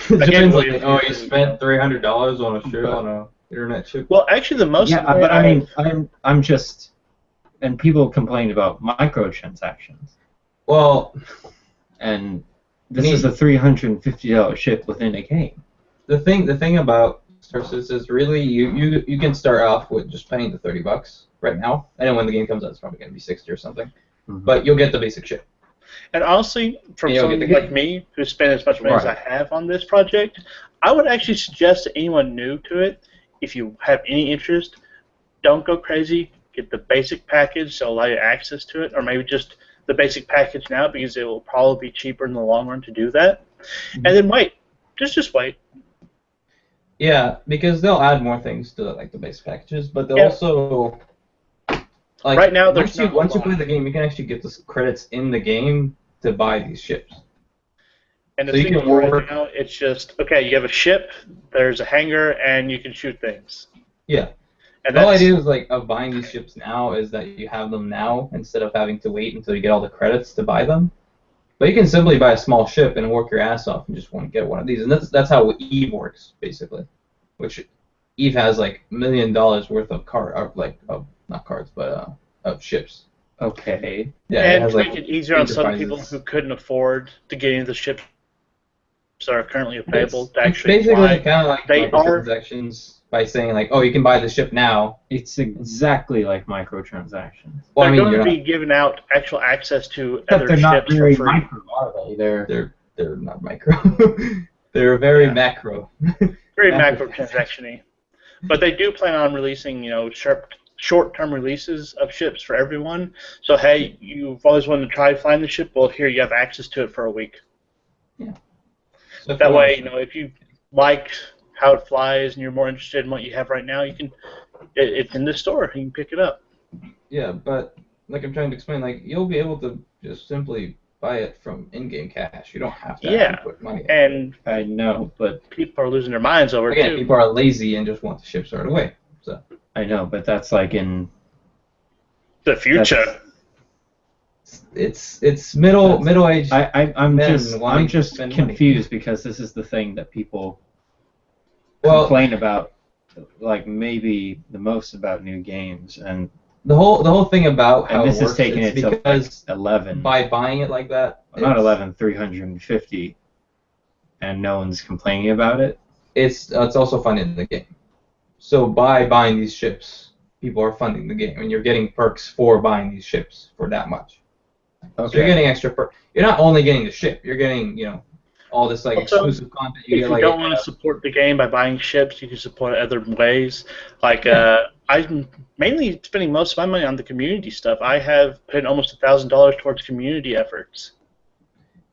Depends like, you spent $300 on a ship on a internet chip. Well, actually, the most. Yeah, but I mean, I'm just, and people complain about microtransactions, Well, and this is a $350 ship within a game. the thing about Star Citizen is really you can start off with just paying the $30 right now, and then when the game comes out, it's probably gonna be 60 or something. Mhm. But you'll get the basic ship. And honestly, from And you'll get someone the like game. me who spent as much money as I have on this project, I would actually suggest to anyone new to it, if you have any interest, don't go crazy. Get the basic package to allow you access to it, or maybe just the basic package now because it will probably be cheaper in the long run to do that. Mhm. And then wait. Just wait. Yeah, because they'll add more things to like the base packages, but they'll Yeah. also like Right now, there's once you not a play lot. the game, you can actually get the credits in the game to buy these ships. And the So you thing can is, right work- now, it's just, okay, you have a ship, there's a hangar, and you can shoot things. Yeah. And The whole that's, idea is like of buying these ships now is that you have them now instead of having to wait until you get all the credits to buy them. But you can simply buy a small ship and work your ass off and just want to get one of these, and that's how Eve works basically. Which Eve has like $1 million worth of not cards but of ships. Okay. Yeah, it and has to like make it easier on some enterprises. people who couldn't afford to get into the ships that are currently available to It's actually basically fly. kind of like They are- microtransactions by saying like, oh, you can buy the ship now. It's exactly like microtransactions. Well, I They're mean, going you're to be not, giving out actual access to Except other they're not ships very for free. micro, are they? they're not micro. They're very macro. Very Macro macro transaction-y. But they do plan on releasing, short-term releases of ships for everyone. So hey, you've always wanted to try flying the ship. Well, here you have access to it for a week. Yeah. So That way, if you like how it flies and you're more interested in what you have right now, you can. It's in the store. You can pick it up. Yeah, but like I'm trying to explain, like you'll be able to just simply buy it from in-game cash. You don't have to actually put money in. And I know, but people are losing their minds over it Again, too. people are lazy and just want the ships right away. So I know, but that's like in The future. it's middle age. I'm men just wanting to spend money. confused because this is the thing that people Well, complain about, like maybe the most about new games, and the whole thing about how this it works, is taking it's it to because like 11. by buying it like that, Well, not it's- 11, 350, and no one's complaining about it. It's also funding the game. So by buying these ships, people are funding the game, and you're getting perks for buying these ships for that much. Okay. So you're getting extra perks. You're not only getting the ship. You're getting all this like Also, exclusive content. If You you get like don't want to support the game by buying ships, you can support it other ways. Like I'm mainly spending most of my money on the community stuff. I have put almost $1,000 towards community efforts.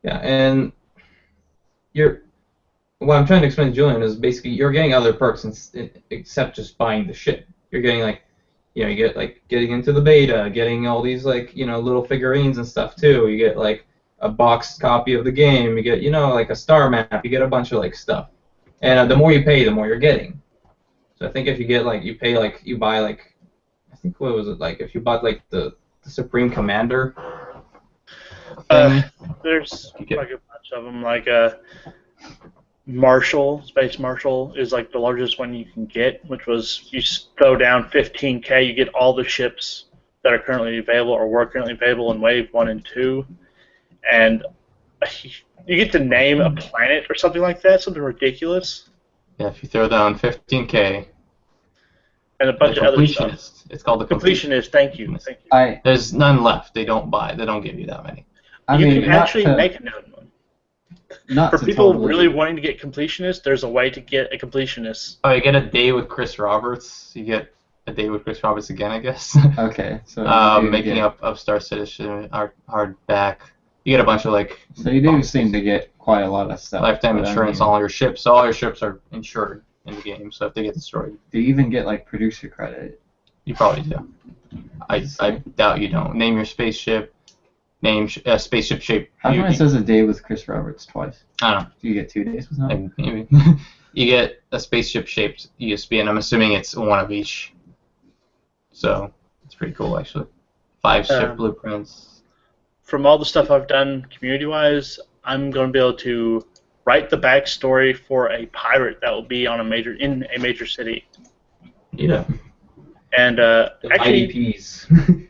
yeah, and what I'm trying to explain to Julian is basically you're getting other perks except just buying the ship. You're getting like, you get like getting into the beta, getting all these like little figurines and stuff too. You get like a boxed copy of the game. You get like a star map. You get a bunch of like stuff, and the more you pay, the more you're getting. So I think if you get like you buy like I think what was it like if you bought like the Supreme Commander thing. There's like a bunch of them. Like Space Marshal is like the largest one you can get, which was you throw down 15K, you get all the ships that are currently available or were currently available in Wave 1 and 2, and you get to name a planet or something like that, something ridiculous. Yeah, if you throw down 15K, And a bunch of other stuff. completionist. It's called the Completionist, thank you. Thank you. There's none left. They don't give you that many. You mean, can actually make a known one. Not For to people totally, really wanting to get completionist, there's a way to get a completionist. Oh, you get a day with Chris Roberts. You get a day with Chris Roberts again, I guess. Okay, so Making up Star Citizen, hardback. You get a bunch of like. So you do seem to get quite a lot of stuff. Lifetime but I insurance mean, on all your ships. So all your ships are insured in the game. So if they get destroyed, do you even get like producer credit? you probably do. I doubt you don't. Name your spaceship. Name spaceship shape. How come it says a day with Chris Roberts twice? I don't know. Do you get 2 days with him? Like, maybe. You get a spaceship shaped USB, and I'm assuming it's one of each. So it's pretty cool, actually. 5 ship blueprints. From all the stuff I've done community-wise, I'm going to be able to write the backstory for a pirate that will be on in a major city. Yeah. And The actually, IDPs.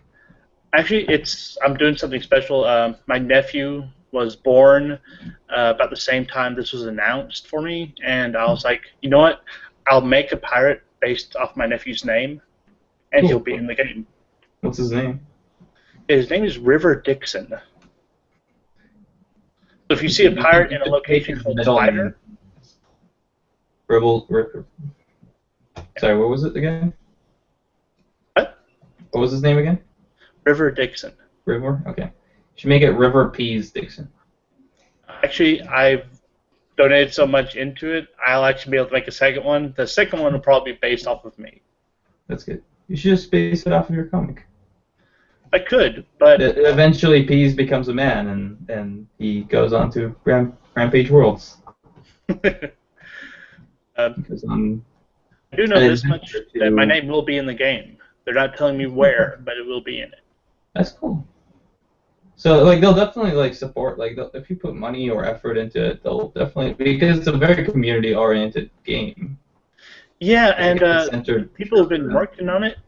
Actually, I'm doing something special. My nephew was born about the same time this was announced for me, and I was like, you know what? I'll make a pirate based off my nephew's name, and he'll be in the game. What's his name? His name is River Dixon. So if you see a pirate in a location called Spider, Sorry, what was it again? What? What was his name again? River Dixon. River? Okay. You should make it River Peas Dixon. Actually, I've donated so much into it, I'll actually be able to make a second one. The second one will probably be based off of me. That's good. You should just base it off of your comic. I could, but Eventually, Peas becomes a man, and he goes on to Rampage Worlds. I Because do know this much, that my name will be in the game. They're not telling me where, but it will be in it. That's cool. So like they'll definitely like support if you put money or effort into it, they'll definitely because it's a very community-oriented game. Yeah, and centered people have been working on it.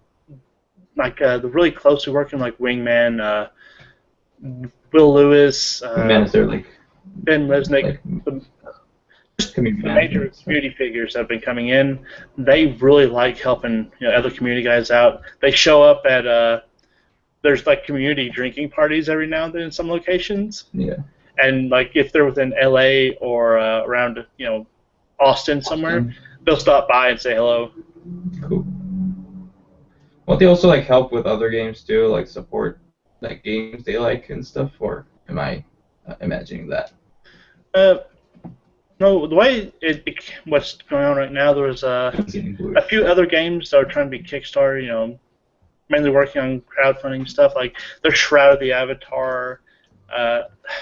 Like they're really closely working, like Wingman, Will Lewis, Ben Lesnick. like, The major community figures have been coming in. They really like helping other community guys out. They show up at there's like community drinking parties every now and then in some locations. Yeah. And like if they're within LA or around Austin somewhere, they'll stop by and say hello. Cool. Well, they also like help with other games too, like support like games they like and stuff. Or am I imagining that? Uh, no, the way what's going on right now, there's It's getting blurry. a few other games that are trying to be Kickstarter. Mainly working on crowdfunding stuff. Like there's Shroud of the Avatar.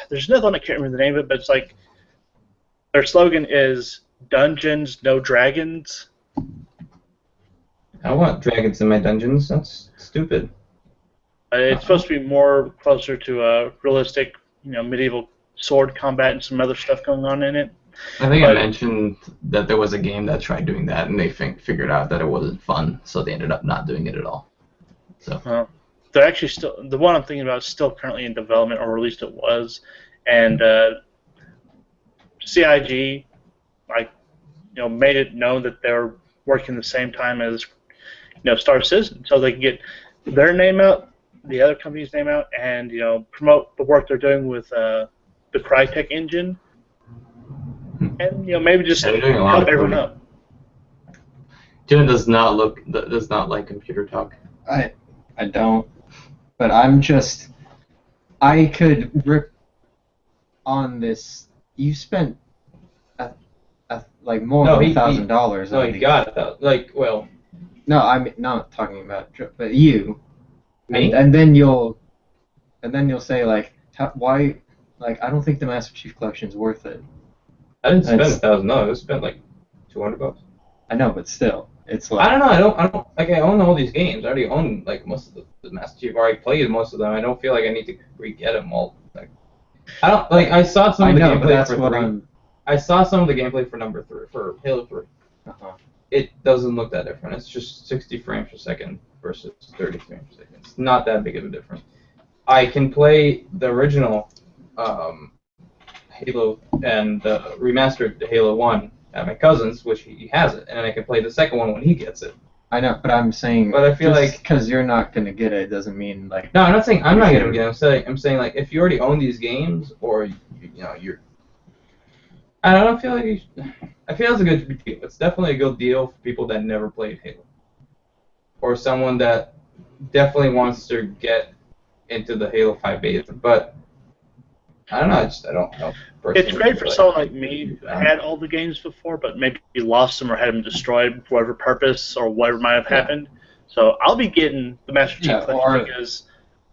There's another one I can't remember the name of it, but it's like their slogan is "Dungeons, no dragons." I want dragons in my dungeons. That's stupid. It's supposed to be more closer to realistic, medieval sword combat and some other stuff going on in it. I think I mentioned that there was a game that tried doing that, and they figured out that it wasn't fun, so they ended up not doing it at all. So They're actually still, the one I'm thinking about is still currently in development, or at least it was, and CIG, made it known that they're working the same time as, Star Citizen, so they can get their name out, the other company's name out, and promote the work they're doing with the Crytek engine, and maybe just Yeah, they're doing a lot help of everyone coding. up. Jim does not like computer talk. I don't, but I could rip on this. You spent like more than $1,000 No, on he these. got that. Like, well, No, I'm not talking about, but you. me? And then you'll say like, why? Like, I don't think the Master Chief Collection's worth it. I didn't spend It's- $1,000. I spent like $200. I know, but still, it's like. I don't know. I don't like. I own all these games. I already own like most of the Master Chief. I already played most of them. I don't feel like I need to re-get them all. Like, I don't like. I saw some I of the know, but gameplay that's for what 3. I'm. I saw some of the gameplay for number 3 for Halo 3. Uh-huh. It doesn't look that different. It's just 60 frames per second versus 30 frames per second. It's not that big of a difference. I can play the original Halo and the remastered Halo 1 at my cousin's, which he has it, and I can play the second one when he gets it. I know, but I'm saying. But I feel like because you're not gonna get it doesn't mean like. no, I'm not saying I'm not gonna get it. I'm saying like if you already own these games or you're. I don't feel like I feel it's a good deal. It's definitely a good deal for people that never played Halo, or someone that definitely wants to get into the Halo 5 beta. But I don't know. I don't know. It's great for someone like me who had all the games before, but maybe lost them or had them destroyed for whatever purpose or whatever might have happened. So I'll be getting the Master Chief Collection because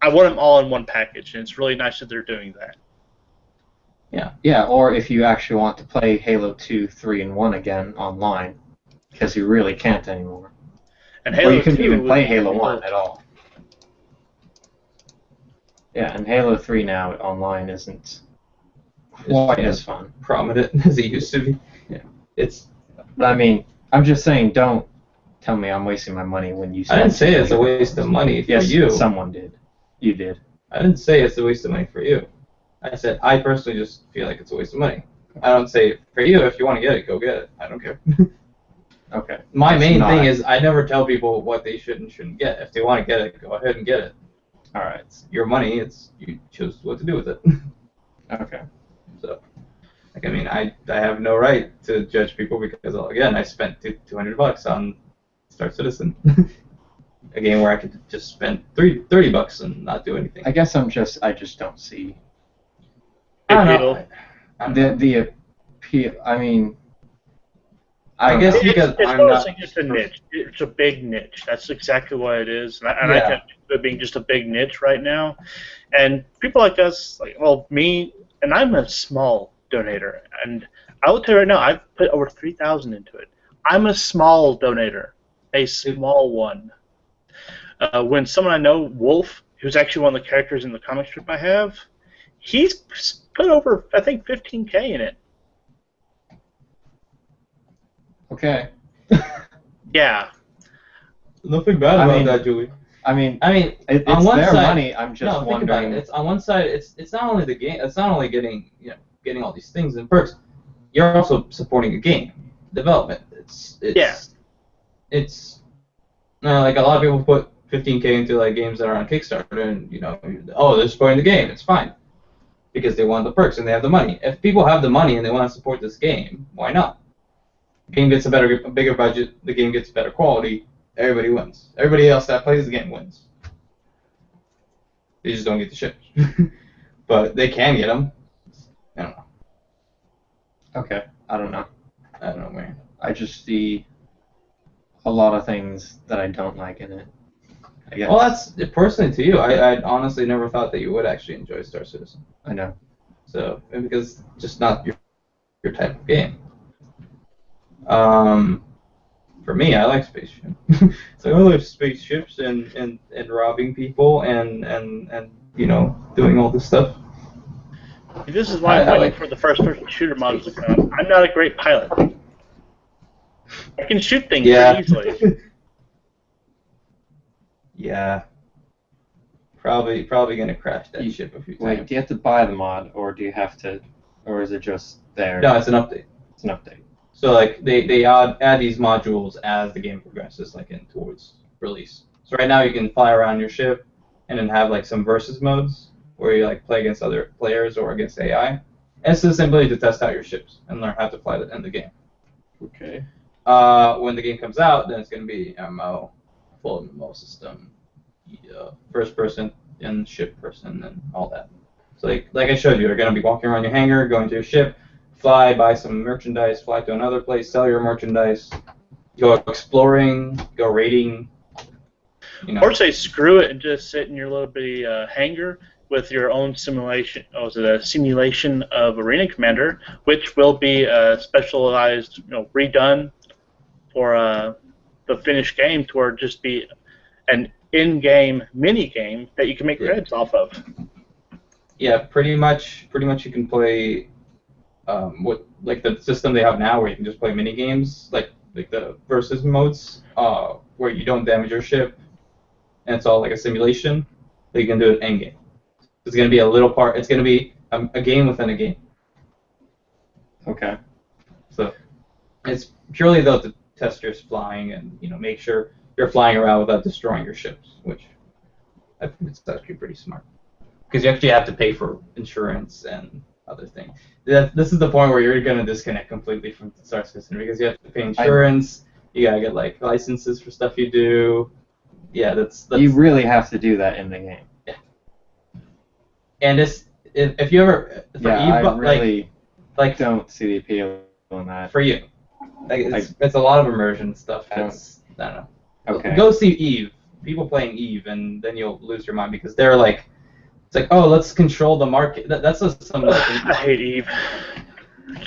I want them all in one package, and it's really nice that they're doing that. Yeah, or if you actually want to play Halo 2, 3, and 1 again online, because you really can't anymore. And Or Halo you couldn't 2 even play was- Halo 1 at all. Yeah, and Halo 3 now online isn't quite as fun. prominent as it used to be. Yeah. It's. But I mean, I'm just saying, don't tell me I'm wasting my money when you. I didn't say it's a waste of money for Yes, you. someone did. You did. I didn't say it's a waste of money for you. I said I personally just feel like it's a waste of money. I don't say for you. If you want to get it, go get it. I don't care. Okay. My It's main not. thing is I never tell people what they should and shouldn't get. If they want to get it, go ahead and get it. All right. It's your money. It's you choose what to do with it. Okay. So, like, I mean, I have no right to judge people because, again, I spent $200 on Star Citizen, a game where I could just spend $30 and not do anything. I guess I just don't see I don't Appeal. know. I don't know. the appeal. I mean, I guess don't know. because it's I'm one of not. those things, it's a niche. It's a big niche. That's exactly what it is. And I Yeah. can see it being just a big niche right now. And people like us, me, and I'm a small donator. And I will tell you right now, I've put over 3,000 into it. I'm a small donator, a small one. When someone I know, Wolf, who's actually one of the characters in the comic strip I have, he's put over, I think, 15K in it. Okay. Yeah. Nothing bad I about mean, that, Julie. I mean, I mean, it's on one their side, money. I'm just think about wondering. it. It's on one side. It's not only the game. It's not only getting all these things and perks. You're also supporting a game development. It's like a lot of people put 15K into like games that are on Kickstarter and they're supporting the game. It's fine because they want the perks and they have the money. If people have the money and they want to support this game, why not? The game gets a bigger budget. The game gets better quality. everybody wins. Everybody else that plays the game wins. They just don't get the ships. But they can get them. I don't know. Okay, I don't know. I don't know, man. I just see a lot of things that I don't like in it. I guess. Well, that's personally to you. I honestly never thought that you would actually enjoy Star Citizen. I know. So, because it's just not your type of game. For me, I like spaceship. So I like spaceships and robbing people and doing all this stuff. This is why I'm I waiting like for the first-person shooter mods to come. I'm not a great pilot. I can shoot things pretty easily. Yeah. Probably gonna crash that ship a few times. Wait, do you have to buy the mod, or do you have to, or is it just there? No, it's an update. It's an update. So like they add these modules as the game progresses, like towards release. So right now you can fly around your ship, and then have like some versus modes where you like play against other players or against AI. And it's just simply to test out your ships and learn how to fly in the game. Okay. When the game comes out, then it's gonna be MMO, full MMO system, first person and ship person and all that. So like I showed you, you're gonna be walking around your hangar, going to your ship, fly, buy some merchandise, fly to another place, sell your merchandise, go exploring, go raiding. Or say screw it and just sit in your little bitty hangar with your own simulation. Oh, is it a simulation of Arena Commander, which will be specialized, redone for the finished game to just be an in-game mini game that you can make credits off of. Yeah, pretty much you can play what like the system they have now, where you can just play mini games, like the versus modes, where you don't damage your ship, and it's all like a simulation. But you can do it end game. It's gonna be a little part. It's gonna be a game within a game. Okay. So it's purely though to test your flying and make sure you're flying around without destroying your ships, which I think it's actually pretty smart. Because you actually have to pay for insurance and other things. This is the point where you're going to disconnect completely from the Star Citizen, because you have to pay insurance, you got to get like licenses for stuff you do. Yeah, that's you really have to do that in the game. Yeah. And if you ever for I Eve, really like don't see the appeal in that. For you. Like it's a lot of immersion stuff. I don't know. Okay. Go see Eve. People playing Eve, and then you'll lose your mind, because they're like, it's like, oh, let's control the market. That's just some. I hate Eve.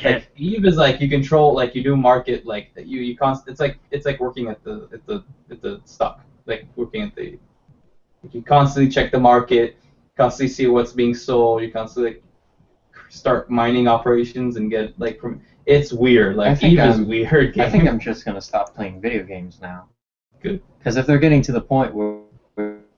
Like Eve is like you control, like you do market, like you it's like working at the stock, like working at the. You constantly check the market, constantly see what's being sold. You constantly start mining operations and get like from. It's weird. Like Eve is weird. Game. I think I'm just gonna stop playing video games now. Good. Because if they're getting to the point where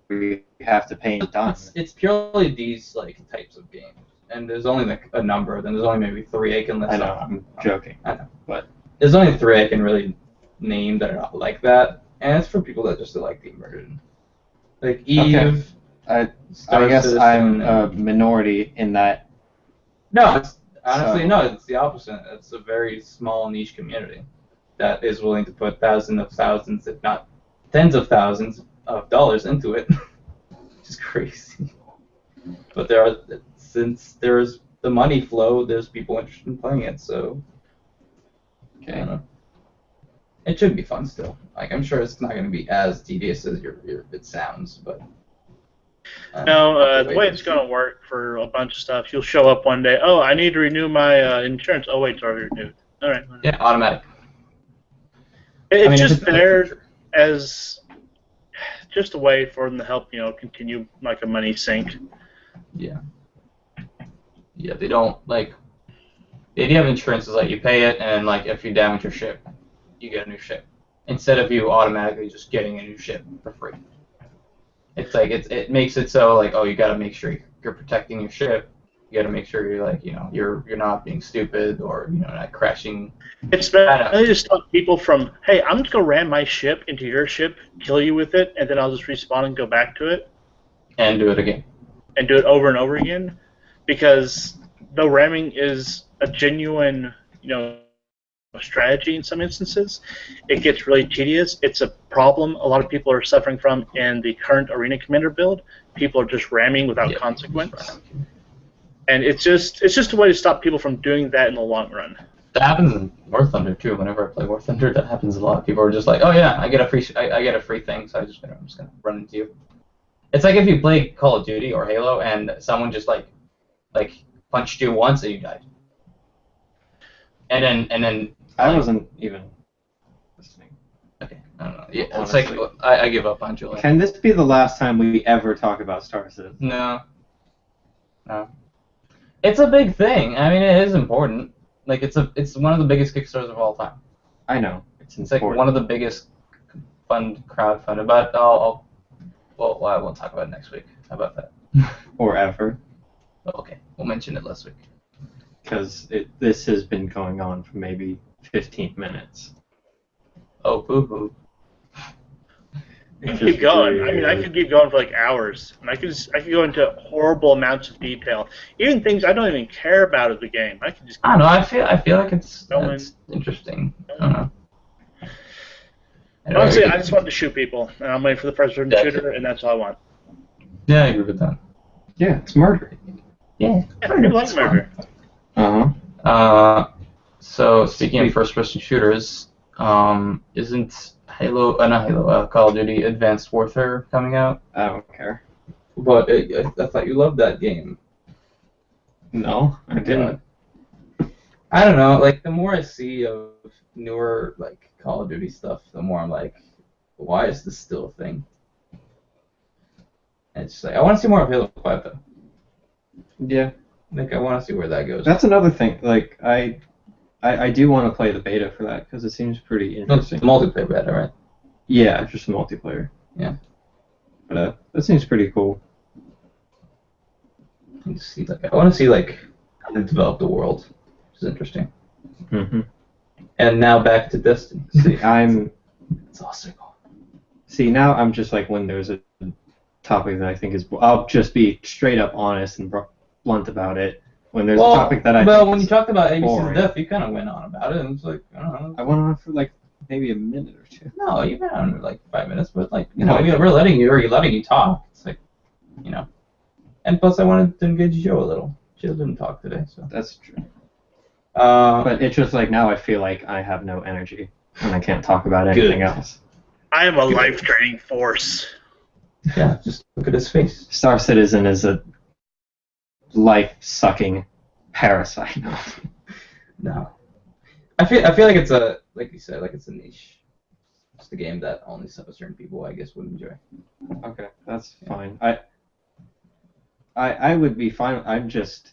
we have to pay and done. It's purely these like types of games, and there's only like a number. Then there's only maybe 3 I can list. I know. I'm joking. I know. But there's only 3 I can really name that are not like that, and it's for people that just like the immersion. Like Eve. Okay. I guess Citizen, I'm a minority in that. No, it's the opposite. It's a very small niche community that is willing to put thousands of thousands, if not tens of thousands of dollars into it, which is crazy. But since there's the money flow, there's people interested in playing it, so I don't know. It should be fun still. Like I'm sure it's not going to be as tedious as it sounds, but. No, the way it's going to work for a bunch of stuff, you'll show up one day, oh, I need to renew my insurance. Oh, wait, it's already renewed. All right. Yeah, automatic. It's just there as just a way for them to help, continue like a money sink. Yeah. Yeah, they don't, like, the idea of insurance is like you pay it, and like if you damage your ship, you get a new ship. Instead of you automatically just getting a new ship for free. It's like it makes it so like, oh, you got to make sure you're protecting your ship. You got to make sure you're like, you're not being stupid or not crashing. It's bad. I just stop people from, hey, I'm just gonna ram my ship into your ship, kill you with it, and then I'll just respawn and go back to it. And do it again. And do it over and over again, because the ramming is a genuine, strategy in some instances, it gets really tedious. It's a problem a lot of people are suffering from in the current Arena Commander build. People are just ramming without consequence. And it's just a way to stop people from doing that in the long run. That happens in War Thunder too. Whenever I play War Thunder, that happens a lot. People are just like, "Oh yeah, I get a free thing, so I'm just gonna run into you." It's like if you play Call of Duty or Halo and someone just like punched you once and you died. And then I wasn't even listening. Okay, I don't know. Yeah, it's Honestly. like I give up on Julian. Can this be the last time we ever talk about Star Citizen? No. It's a big thing. I mean, it is important. Like it's one of the biggest Kickstarters of all time. I know. It's like one of the biggest crowdfunded. But I won't talk about it next week. How about that? Or ever. Okay, we'll mention it last week. Because this has been going on for maybe 15 minutes. Oh, boo-hoo. You can keep going. I mean, I could keep going for like hours, and I could go into horrible amounts of detail, even things I don't even care about of the game. I can just. I don't know. I feel like it's Going. interesting. I don't know. Honestly, I just want to shoot people, and I'm waiting for the first-person shooter, and that's all I want. Yeah, I agree with that. Yeah, it's murder. Yeah. Yeah, people like murder. So speaking of first-person shooters, isn't Call of Duty Advanced Warfare coming out? I don't care. But I thought you loved that game. No, I didn't. I don't know. Like the more I see of newer like Call of Duty stuff, the more I'm like, why is this still a thing? And it's just like I want to see more of Halo 5 though. Yeah. Like I want to see where that goes. That's another thing. Like I do want to play the beta for that because it seems pretty It's interesting. the multiplayer beta, right? Yeah, just the multiplayer. Yeah. But that seems pretty cool. I want to see like how they develop the world, which is interesting. Mm-hmm. And now back to Destiny. See, It's awesome. See, now I'm just like when there's a topic that I think is. I'll just be straight up honest and blunt about it. When there's a topic that I. Well, think when is you talked about ABC's boring. death, you kind of went on about it, and it's like I don't know. I went on for like maybe a minute or two. No, you went on for like 5 minutes, but like No, we're letting you talk. It's like, And plus, I wanted to engage Joe a little. Jill didn't talk today, so. That's true. But But it's just like now I feel like I have no energy and I can't talk about anything else. I am a life-draining force. yeah, just look at his face. Star Citizen is a life-sucking parasite. No, I feel like it's like you said, like it's a niche. It's a game that only certain people, I guess, would enjoy. Okay, that's fine. I would be fine. I'm just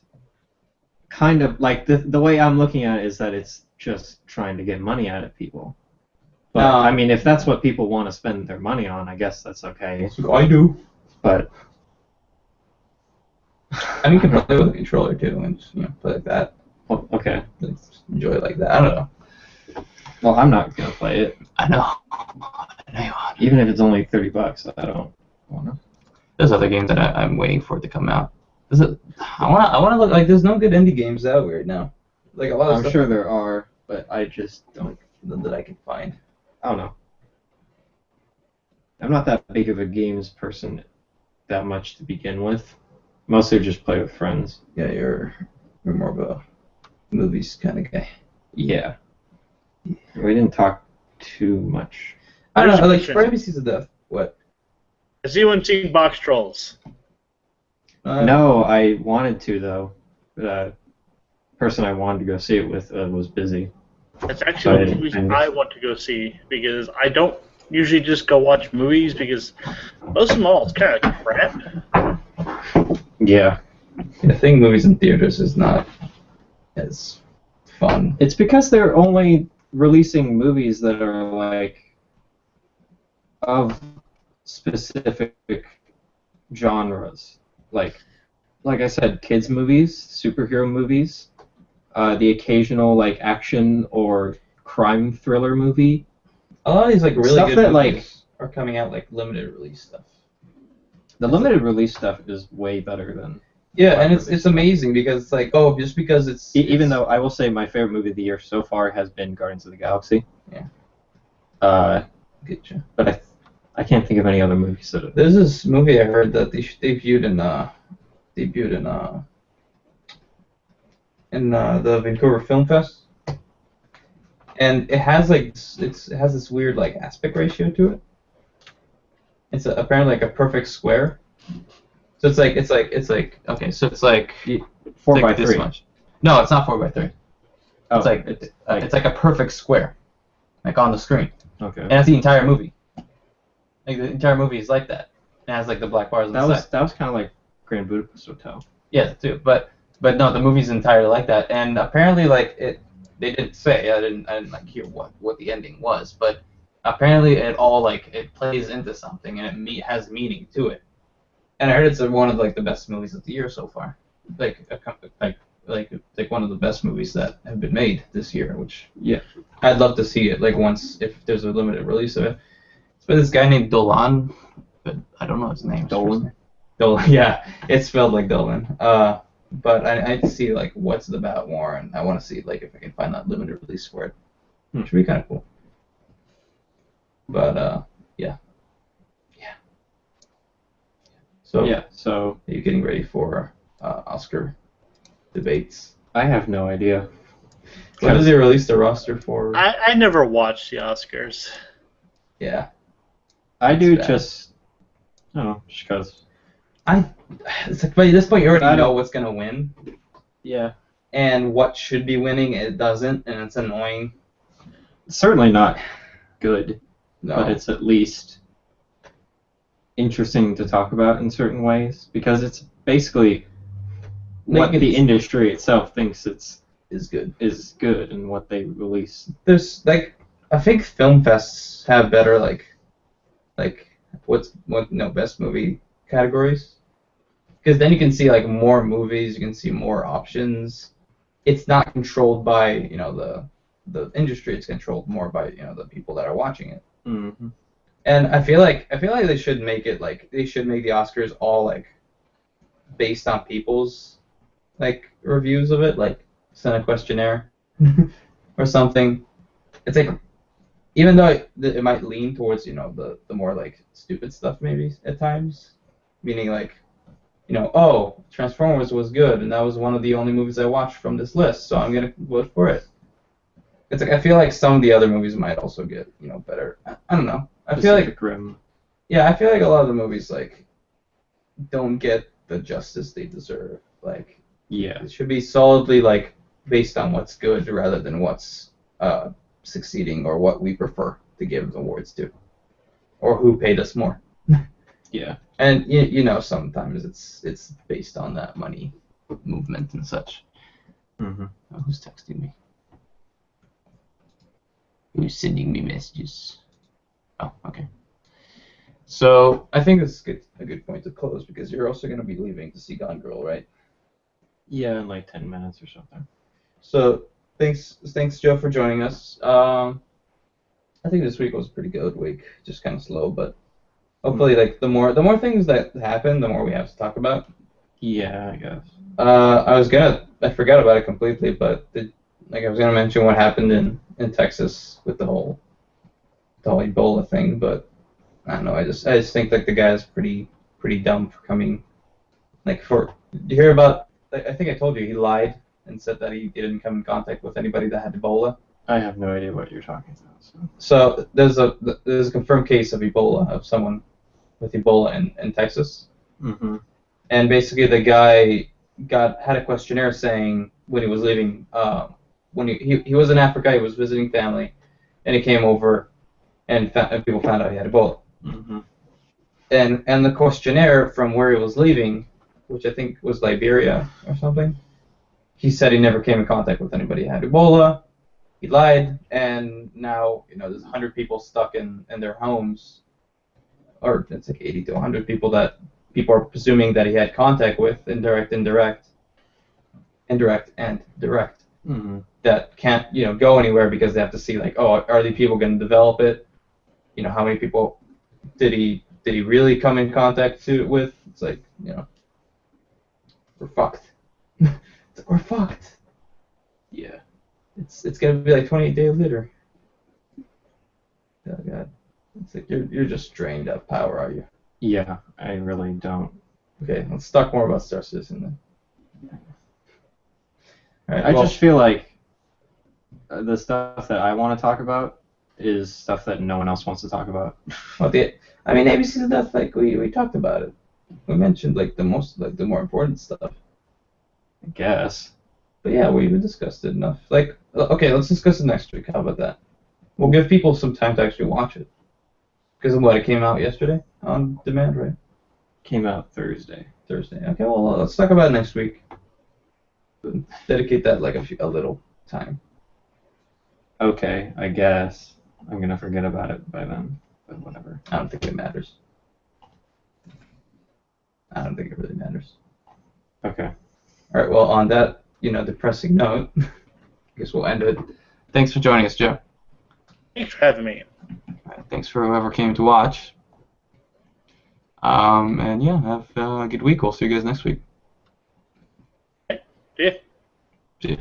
kind of like the way I'm looking at it is that it's just trying to get money out of people. But I mean, if that's what people want to spend their money on, I guess that's okay. That's what I do. But I mean, you can play with a controller too, and just, play like that. well, okay. Like, just enjoy it like that. I don't know. Well, I'm not gonna play it, I know. I know you are. even if it's only $30. I don't wanna. There's other games that I'm waiting for it to come out. I wanna look like there's no good indie games out right now. Like a lot of I'm stuff sure there are, but I just don't. that I can find. I don't know. I'm not that big of a games person that much to begin with. Mostly just play with friends. Yeah, you're more of a movies kind of guy. Yeah. We didn't talk too much. I don't know. Like Question. for ABC's of Death, what? Has anyone seen Box Trolls? No, I wanted to though. But person I wanted to go see it with was busy. That's actually one of the Sorry, movies I- I want to go see because I don't usually just go watch movies because most of them all it's kind of crap. Yeah. I think movies in theaters is not as fun. It's because they're only releasing movies that are like of specific genres. Like I said, kids movies, superhero movies, the occasional like action or crime thriller movie. A lot of these like really Stuff good that, movies are coming out like limited release stuff. The limited release stuff is way better than Yeah, and it's amazing because it's like, oh, just because Even though I will say my favorite movie of the year so far has been Guardians of the Galaxy. Yeah. Getcha. But I can't think of any other movies that. There's this movie I heard that they debuted in the Vancouver Film Fest, and it has like it has this weird like aspect ratio to it. It's apparently like a perfect square. So it's like okay, so it's like 4 by this 3. much. No, it's not 4 by 3. Oh, It's like a perfect square, like on the screen, okay. and that's the entire movie. Like the entire movie is like that. It has like the black bars on the side. That was kind of like Grand Budapest Hotel. Yeah, too. But no, the movie's entirely like that. And apparently, like they didn't say. I didn't like hear what the ending was. But apparently, it all like it plays into something and it has meaning to it. And I heard it's one of like the best movies of the year so far. Like one of the best movies that have been made this year. Which yeah, I'd love to see it like once if there's a limited release of it. It's by this guy named Dolan, but I don't know his name. Dolan. Dolan, yeah, it's spelled like Dolan. But I see like what's it about more, and I want to see like if I can find that limited release for it, which would be kind of cool. But yeah. So are you getting ready for Oscar debates? I have no idea. When does he release the roster for? I never watched the Oscars. Yeah. I do just. Oh, just because. It's like by this point you already know what's gonna win. Yeah. And what should be winning, it doesn't, and it's annoying. It's certainly not good, No. but it's at least interesting to talk about in certain ways because it's basically what the industry itself thinks is good and what they release. There's like I think film fests have better like best movie categories because then you can see like more movies, you can see more options. It's not controlled by the industry, it's controlled more by the people that are watching it. Mm-hmm. And I feel like they should make it like they should make the Oscars all like based on people's like reviews of it, like send a questionnaire or something. It's like even though it might lean towards the more like stupid stuff maybe at times, meaning like oh, Transformers was good and that was one of the only movies I watched from this list, so I'm gonna vote for it. It's like I feel like some of the other movies might also get better. I don't know. I feel like Rim. Yeah, I feel like a lot of the movies like don't get the justice they deserve. Like it should be solidly like based on what's good rather than what's succeeding or what we prefer to give awards to, or who paid us more. Yeah. And sometimes it's based on that money movement and such. Mm-hmm. Oh, who's texting me? Who's sending me messages? Oh, okay. So I think this is a good point to close because you're also going to be leaving to see Gone Girl, right? Yeah, in like 10 minutes or something. So thanks Joe for joining us. I think this week was a pretty good week, just kind of slow, but hopefully like the more things that happen, the more we have to talk about. Yeah, I guess. I forgot about it completely, but I was gonna mention what happened in Texas with the whole Ebola thing, but I don't know. I just think like the guy's pretty dumb for coming. Like did you hear about? I think I told you he lied and said that he didn't come in contact with anybody that had Ebola. I have no idea what you're talking about. So there's a confirmed case of Ebola, of someone with Ebola in Texas. Mm-hmm. And basically the guy had a questionnaire saying when he was leaving, when he was in Africa, he was visiting family, and he came over, and people found out he had Ebola. Mm-hmm. And the questionnaire from where he was leaving, which I think was Liberia or something, he said he never came in contact with anybody who had Ebola. He lied, and now there's 100 people stuck in their homes, or it's like 80 to 100 people that people are presuming that he had contact with, indirect and direct, Mm-hmm. that can't go anywhere because they have to see like, oh, are these people going to develop it? How many people did he really come in contact with? It's like we're fucked. We're fucked. Yeah. It's gonna be like 28 days later. Oh god. It's like you're just drained of power, are you? Yeah, I really don't. Okay, let's talk more about Star Citizen then. Alright, I well, just feel like the stuff that I want to talk about is stuff that no one else wants to talk about. I mean ABC stuff, like we talked about it. We mentioned like the more important stuff. I guess. But yeah, we discussed it enough. Like, okay, let's discuss it next week. How about that? We'll give people some time to actually watch it. Because of what, it came out yesterday on demand, right? Came out Thursday. Thursday. Okay, well, let's talk about it next week. Dedicate that like a little time. Okay, I guess. I'm gonna forget about it by then, but whatever. I don't think it matters. I don't think it really matters. Okay. All right, well, on that, depressing note, I guess we'll end it. Thanks for joining us, Joe. Thanks for having me. Thanks for whoever came to watch. And yeah, have a good week. We'll see you guys next week. Yeah. See ya.